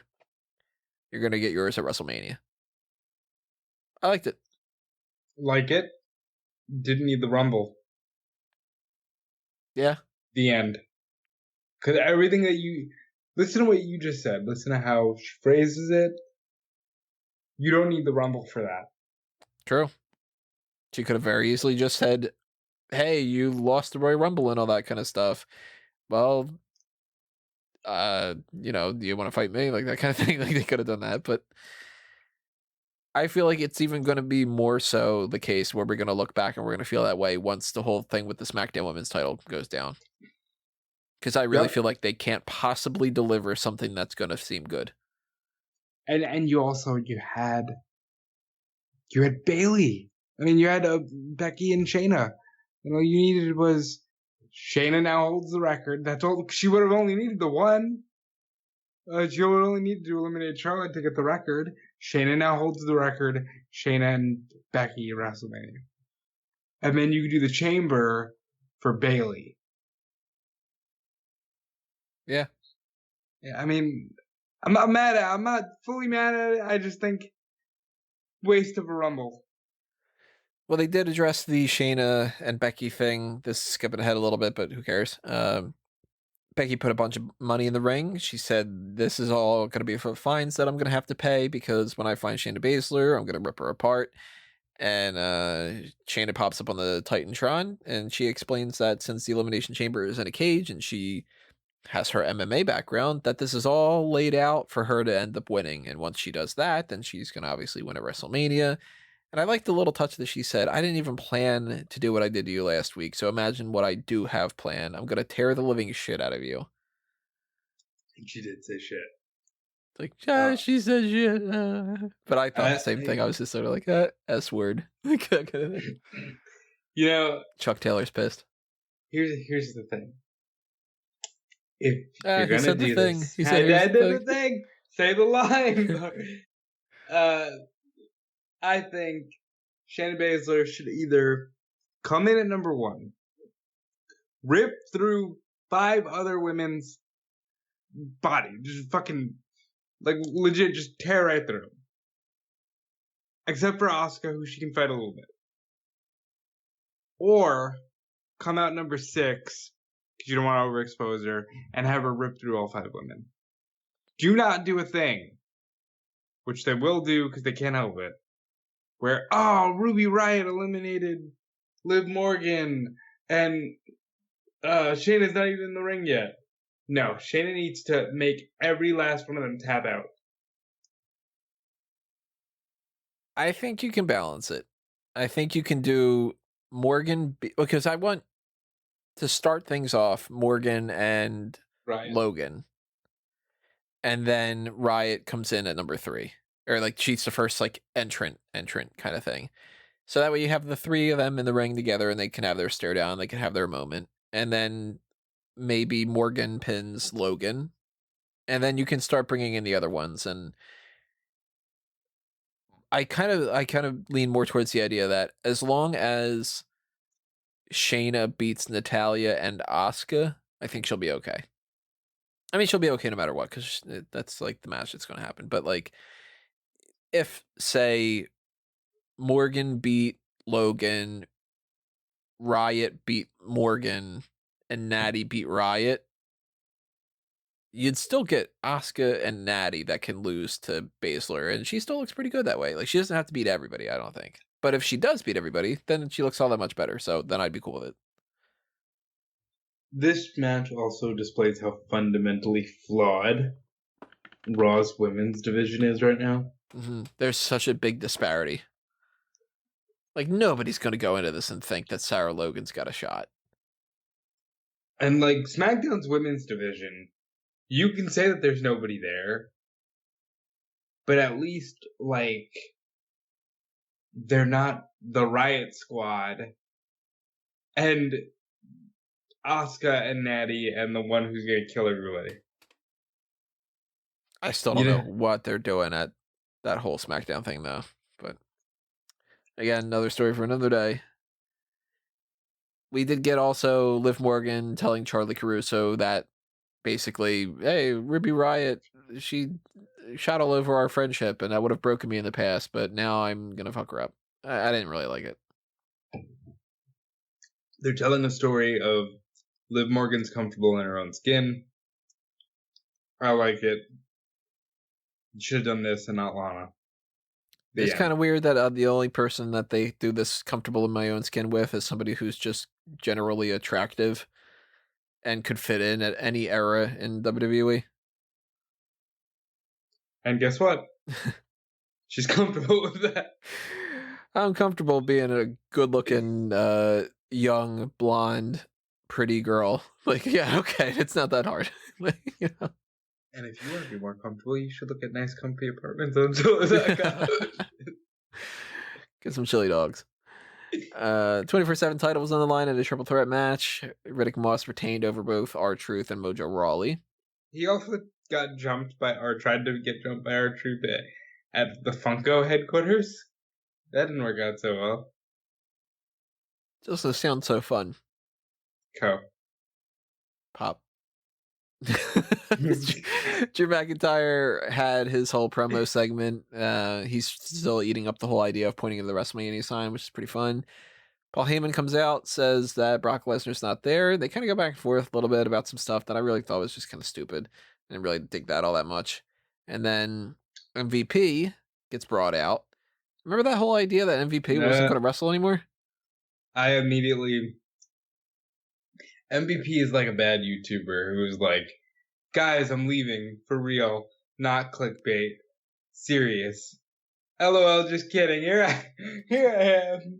You're going to get yours at WrestleMania. I liked it. Like it. Didn't need the Rumble. Yeah. The end. Because everything that you... Listen to what you just said. Listen to how she phrases it. You don't need the Rumble for that. True. She could have very easily just said, hey, you lost the Royal Rumble and all that kind of stuff. Well, do you want to fight me? Like that kind of thing. Like they could have done that. But I feel like it's even going to be more so the case where we're going to look back and we're going to feel that way once the whole thing with the SmackDown Women's title goes down. Because I really feel like they can't possibly deliver something that's going to seem good. And you had Bayley. I mean, you had Becky and Shayna. And all you needed was Shayna now holds the record. That's all. She would have only needed the one. She would only need to eliminate Charlotte to get the record. Shayna now holds the record. Shayna and Becky at WrestleMania. And then you could do the chamber for Bayley. Yeah. Yeah, I mean, I'm not mad at it. I'm not fully mad at it. I just think waste of a Rumble. Well, they did address the Shayna and Becky thing. This is skipping ahead a little bit, but who cares? Becky put a bunch of money in the ring. She said, this is all going to be for fines that I'm going to have to pay because when I find Shayna Baszler, I'm going to rip her apart. And Shayna pops up on the Titantron, and she explains that since the Elimination Chamber is in a cage and she has her MMA background, that this is all laid out for her to end up winning. And once she does that, then she's going to obviously win at WrestleMania. And I like the little touch that she said, I didn't even plan to do what I did to you last week. So imagine what I do have planned. I'm going to tear the living shit out of you. And she did say shit. Like, she says shit. But I thought the same thing. I was just sort of like, S word. You know, Chuck Taylor's pissed. Here's the thing. If you're he gonna said do the thing. this, He said, I did the thing. Say the line. I think Shayna Baszler should either come in at number 1, rip through 5 other women's body, just fucking, like, legit, just tear right through them. Except for Asuka, who she can fight a little bit. Or come out number 6, because you don't want to overexpose her, and have her rip through all 5 women. Do not do a thing, which they will do because they can't help it, where, Ruby Riott eliminated Liv Morgan, and Shayna's not even in the ring yet. No, Shayna needs to make every last one of them tap out. I think you can balance it. I think you can do Morgan, because I want to start things off Morgan and Logan. And then Riott comes in at number 3. Or like she's the first like entrant kind of thing. So that way you have the 3 of them in the ring together and they can have their stare down, they can have their moment. And then maybe Morgan pins Logan. And then you can start bringing in the other ones. And I kind of lean more towards the idea that as long as Shayna beats Natalya and Asuka, I think she'll be okay. I mean, she'll be okay no matter what, because that's like the match that's going to happen. But like, if say Morgan beat Logan, Riott beat Morgan, and Natty beat Riott, you'd still get Asuka and Natty that can lose to Baszler, and she still looks pretty good that way. Like, she doesn't have to beat everybody, I don't think. But if she does beat everybody, then she looks all that much better. So then I'd be cool with it. This match also displays how fundamentally flawed Raw's women's division is right now. Mm-hmm. There's such a big disparity. Like, nobody's going to go into this and think that Sarah Logan's got a shot. And, like, SmackDown's women's division, you can say that there's nobody there, but at least, like, they're not the Riott Squad and Asuka and Natty and the one who's going to kill everybody. I still don't know what they're doing at that whole SmackDown thing, though. But again, another story for another day. We did get also Liv Morgan telling Charlie Caruso that basically, hey, Ruby Riott, she shot all over our friendship, and that would have broken me in the past, but now I'm going to fuck her up. I didn't really like it. They're telling a story of Liv Morgan's comfortable in her own skin. I like it. You should have done this and not Lana. It's kind of weird that the only person that they do this comfortable in my own skin with is somebody who's just generally attractive and could fit in at any era in WWE. And guess what? She's comfortable with that. I'm comfortable being a good-looking, young, blonde, pretty girl. Like, yeah, okay, it's not that hard. Like, you know. And if you want to be more comfortable, you should look at nice, comfy apartments on Zillow.com. Get some chili dogs. 24/7 title was on the line in a triple threat match. Riddick Moss retained over both R-Truth and Mojo Rawley. He also got jumped by, or tried to get jumped by R-Truth at the Funko headquarters. That didn't work out so well. It also sounds so fun. Pop. Drew McIntyre had his whole promo segment. He's still eating up the whole idea of pointing to the WrestleMania sign, which is pretty fun. Paul Heyman comes out, says that Brock Lesnar's not there. They kind of go back and forth a little bit about some stuff that I really thought was just kind of stupid. I didn't really dig that all that much. And then MVP gets brought out. Remember that whole idea that MVP wasn't going to wrestle anymore? I immediately... MVP is like a bad YouTuber who's like, guys, I'm leaving, for real, not clickbait, serious. LOL, just kidding, here I am.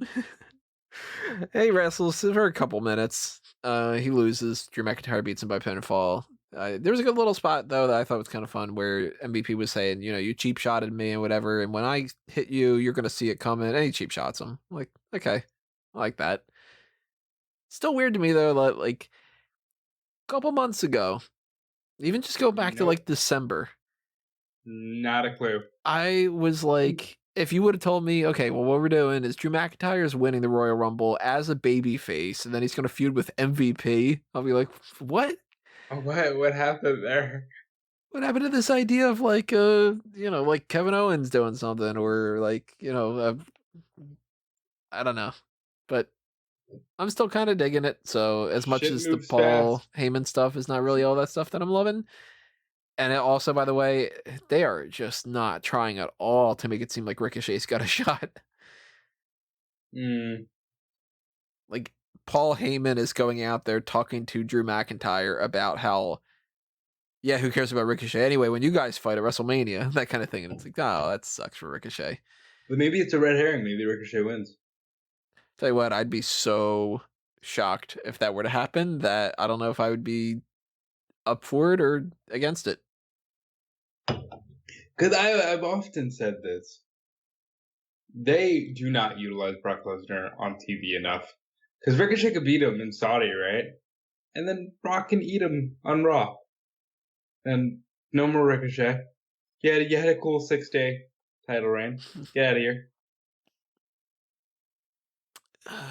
He wrestles for a couple minutes. He loses. Drew McIntyre beats him by pinfall. There was a good little spot though that I thought was kind of fun where MVP was saying, you cheap shotted me and whatever, and when I hit you, you're gonna see it coming. And he cheap shots him. I'm like, okay, I like that. Still weird to me though, like a couple months ago, even just go back to like December. Not a clue. I was like, if you would have told me, okay, well, what we're doing is Drew McIntyre is winning the Royal Rumble as a baby face, and then he's going to feud with MVP, I'll be like, what? What happened there? What happened to this idea of like, like Kevin Owens doing something, or like, I don't know, but I'm still kind of digging it. So as much Shit as the moves Paul fast. Heyman stuff is not really all that stuff that I'm loving. And it also, by the way, they are just not trying at all to make it seem like Ricochet's got a shot. Like, Paul Heyman is going out there talking to Drew McIntyre about how, yeah, who cares about Ricochet anyway when you guys fight at WrestleMania, that kind of thing. And it's like, oh, that sucks for Ricochet. But maybe it's a red herring. Maybe Ricochet wins. Tell you what, I'd be so shocked if that were to happen that I don't know if I would be up for it or against it. Because I've often said this. They do not utilize Brock Lesnar on TV enough. Because Ricochet could beat him in Saudi, right? And then Brock can eat him on Raw. And no more Ricochet. You had a cool 6-day title reign. Get out of here.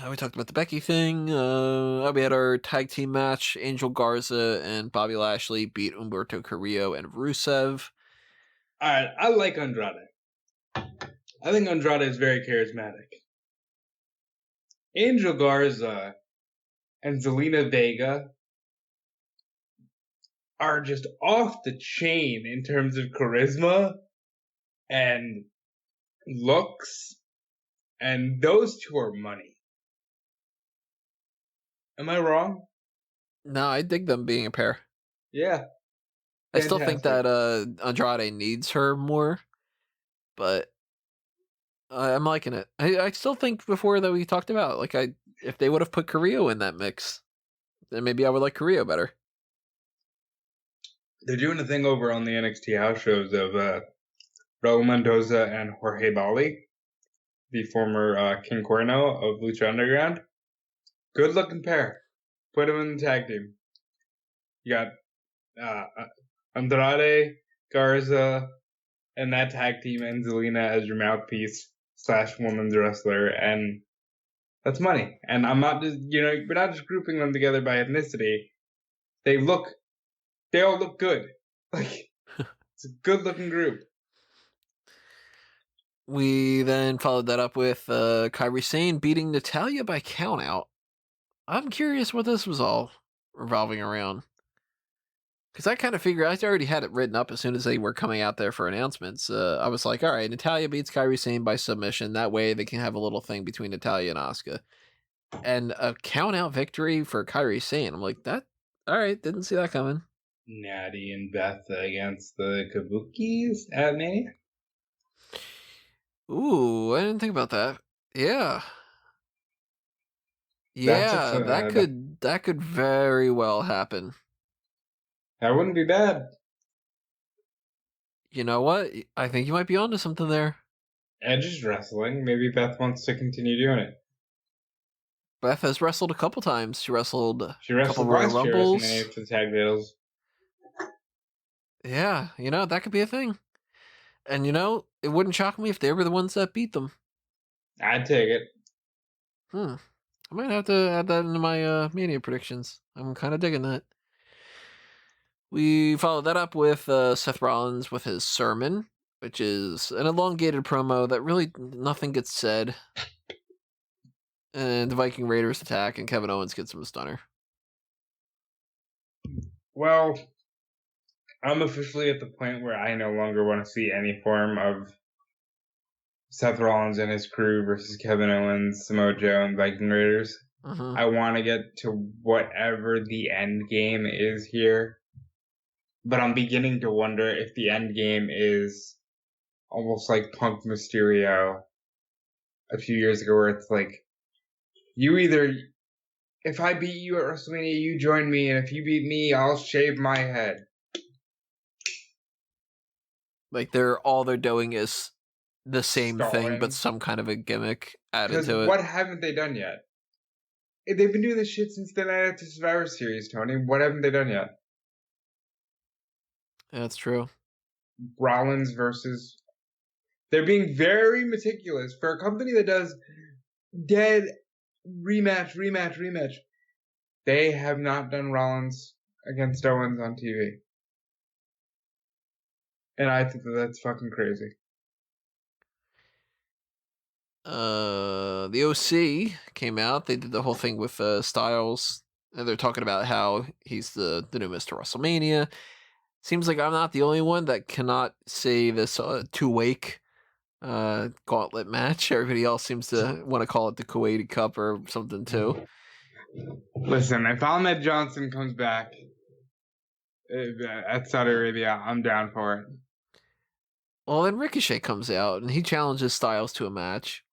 We talked about the Becky thing. We had our tag team match. Angel Garza and Bobby Lashley beat Humberto Carrillo and Rusev. Alright, I like Andrade. I think Andrade is very charismatic. Angel Garza and Zelina Vega are just off the chain in terms of charisma and looks, and those two are money. Am I wrong? No, I dig them being a pair. Yeah. I still think that Fantastic. Andrade needs her more, but I'm liking it. I still think before that we talked about, like, if they would have put Carrillo in that mix, then maybe I would like Carrillo better. They're doing a thing over on the NXT house shows of Raul Mendoza and Jorge Bali, the former King Cuerno of Lucha Underground. Good looking pair. Put them in the tag team. You got Andrade, Garza, and that tag team, and Zelina as your mouthpiece / woman's wrestler, and that's money. And I'm not just, we're not just grouping them together by ethnicity. They all look good. Like, it's a good looking group. We then followed that up with Kairi Sane beating Natalya by countout. I'm curious what this was all revolving around. Because I kind of figured, I already had it written up as soon as they were coming out there for announcements. I was like, all right, Natalya beats Kairi Sane by submission. That way they can have a little thing between Natalya and Asuka. And a count-out victory for Kairi Sane. I'm like, all right, didn't see that coming. Natty and Beth against the Kabukis at Mania. Ooh, I didn't think about that. Yeah. Yeah, that could very well happen. That wouldn't be bad. You know what? I think you might be onto something there. Edge is wrestling. Maybe Beth wants to continue doing it. Beth has wrestled a couple times. She wrestled a couple Royal Royal Rumbles. For the tag titles. Yeah, that could be a thing. And it wouldn't shock me if they were the ones that beat them. I'd take it. I might have to add that into my Mania predictions. I'm kind of digging that. We followed that up with Seth Rollins with his sermon, which is an elongated promo that really nothing gets said. And the Viking Raiders attack, and Kevin Owens gets him a stunner. Well, I'm officially at the point where I no longer want to see any form of Seth Rollins and his crew versus Kevin Owens, Samoa Joe, and Viking Raiders. Mm-hmm. I want to get to whatever the end game is here. But I'm beginning to wonder if the end game is almost like Punk Mysterio a few years ago, where it's like, you either if I beat you at WrestleMania, you join me, and if you beat me, I'll shave my head. Like all they're doing is the same thing, but Stalling. some kind of a gimmick added Because to it. what haven't they done yet? They've been doing this shit since the Night After Survivor Series, Tony. What haven't they done yet? That's true. Rollins versus. They're being very meticulous for a company that does dead rematch. They have not done Rollins against Owens on TV. And I think that's fucking crazy. The OC came out. They did the whole thing with Styles, and they're talking about how he's the new Mr. WrestleMania. Seems like I'm not the only one that cannot say this two-wake gauntlet match. Everybody else seems to want to call it the Kuwaiti Cup or something too. Listen, if Ahmed Johnson comes back at Saudi Arabia, I'm down for it. Well, then Ricochet comes out and he challenges Styles to a match,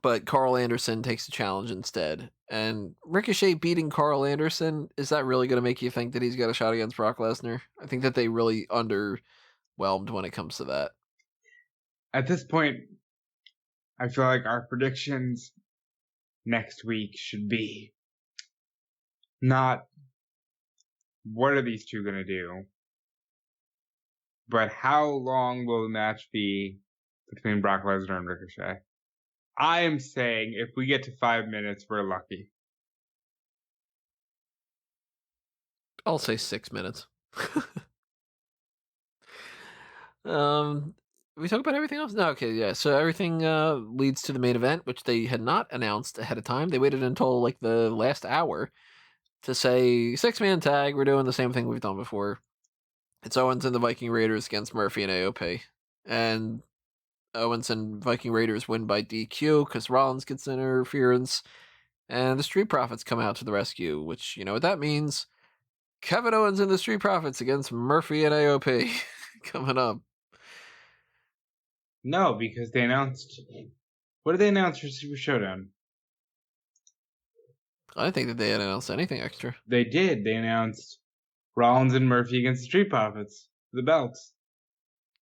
but Carl Anderson takes the challenge instead. And Ricochet beating Carl Anderson, is that really going to make you think that he's got a shot against Brock Lesnar? I think that they really underwhelmed when it comes to that. At this point, I feel like our predictions next week should be not what are these two going to do, but how long will the match be between Brock Lesnar and Ricochet? I am saying if we get to 5 minutes, we're lucky. I'll say 6 minutes. We talk about everything else? No, okay, yeah. So everything leads to the main event, which they had not announced ahead of time. They waited until like the last hour to say 6-man tag. We're doing the same thing we've done before. It's Owens and the Viking Raiders against Murphy and AOP. And Owens and Viking Raiders win by DQ because Rollins gets interference. And the Street Profits come out to the rescue, which, you know what that means? Kevin Owens and the Street Profits against Murphy and AOP coming up. No, because they announced. What did they announce for Super Showdown? I didn't think that they had announced anything extra. They did. They announced Rollins and Murphy against the Street Profits for the belts.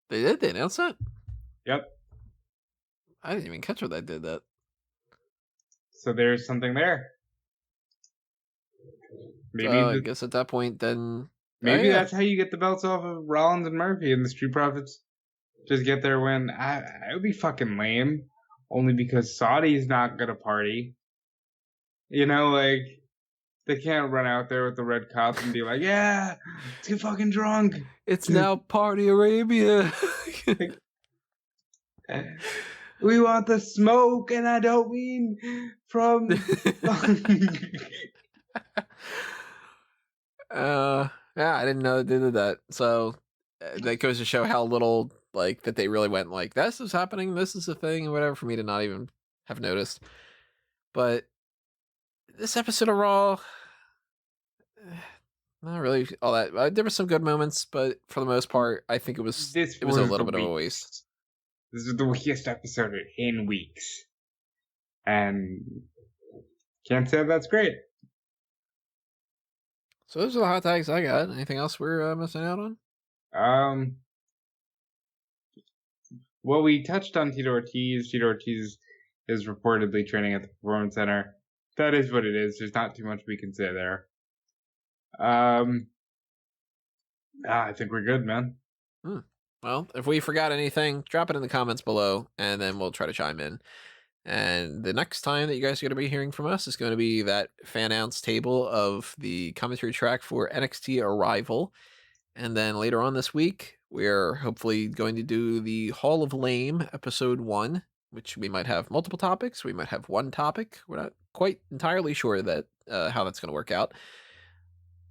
They did? They announced that? Yep. I didn't even catch what they did that. So there's something there. Maybe I guess at that point, then maybe that's how you get the belts off of Rollins and Murphy, and the Street Profits just get their win. It would be fucking lame, only because Saudi's not gonna party. You know, like they can't run out there with the red cup and be like, "Yeah, let's get fucking drunk. It's now Party Arabia." We want the smoke, and I don't mean from. Yeah, I didn't know they did that. So that goes to show how little like that they really went like this is happening, this is a thing, and whatever for me to not even have noticed. But this episode of Raw, not really all that. There were some good moments, but for the most part, I think it was a little bit of a waste. This is the weakest episode in weeks, and can't say that's great. So those are the hot tags I got. Anything else we're missing out on? Well, we touched on Tito Ortiz. Tito Ortiz is reportedly training at the Performance Center. That is what it is. There's not too much we can say there. I think we're good, man. Well, if we forgot anything, drop it in the comments below, and then we'll try to chime in. And the next time that you guys are going to be hearing from us is going to be that fan announce table of the commentary track for NXT Arrival. And then later on this week, we're hopefully going to do the Hall of Lame episode 1, which we might have multiple topics. We might have one topic. We're not quite entirely sure that how that's going to work out.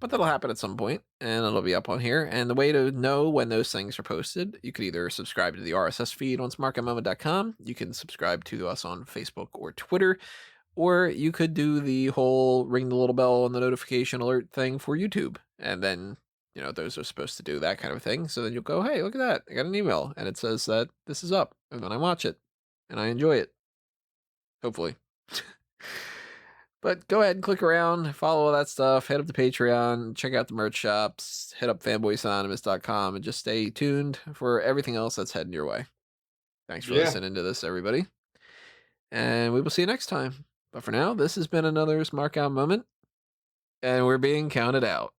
But that'll happen at some point, and it'll be up on here. And the way to know when those things are posted, you could either subscribe to the RSS feed on smarkandmoment.com, you can subscribe to us on Facebook or Twitter, or you could do the whole ring the little bell and the notification alert thing for YouTube. And then, you know, those are supposed to do that kind of thing. So then you'll go, hey, look at that. I got an email, and it says that this is up. And then I watch it, and I enjoy it. Hopefully. But go ahead and click around, follow all that stuff, head up to Patreon, check out the merch shops, hit up fanboysanonymous.com, and just stay tuned for everything else that's heading your way. Thanks for listening to this, everybody. And we will see you next time. But for now, this has been another Smark Out moment, and we're being counted out.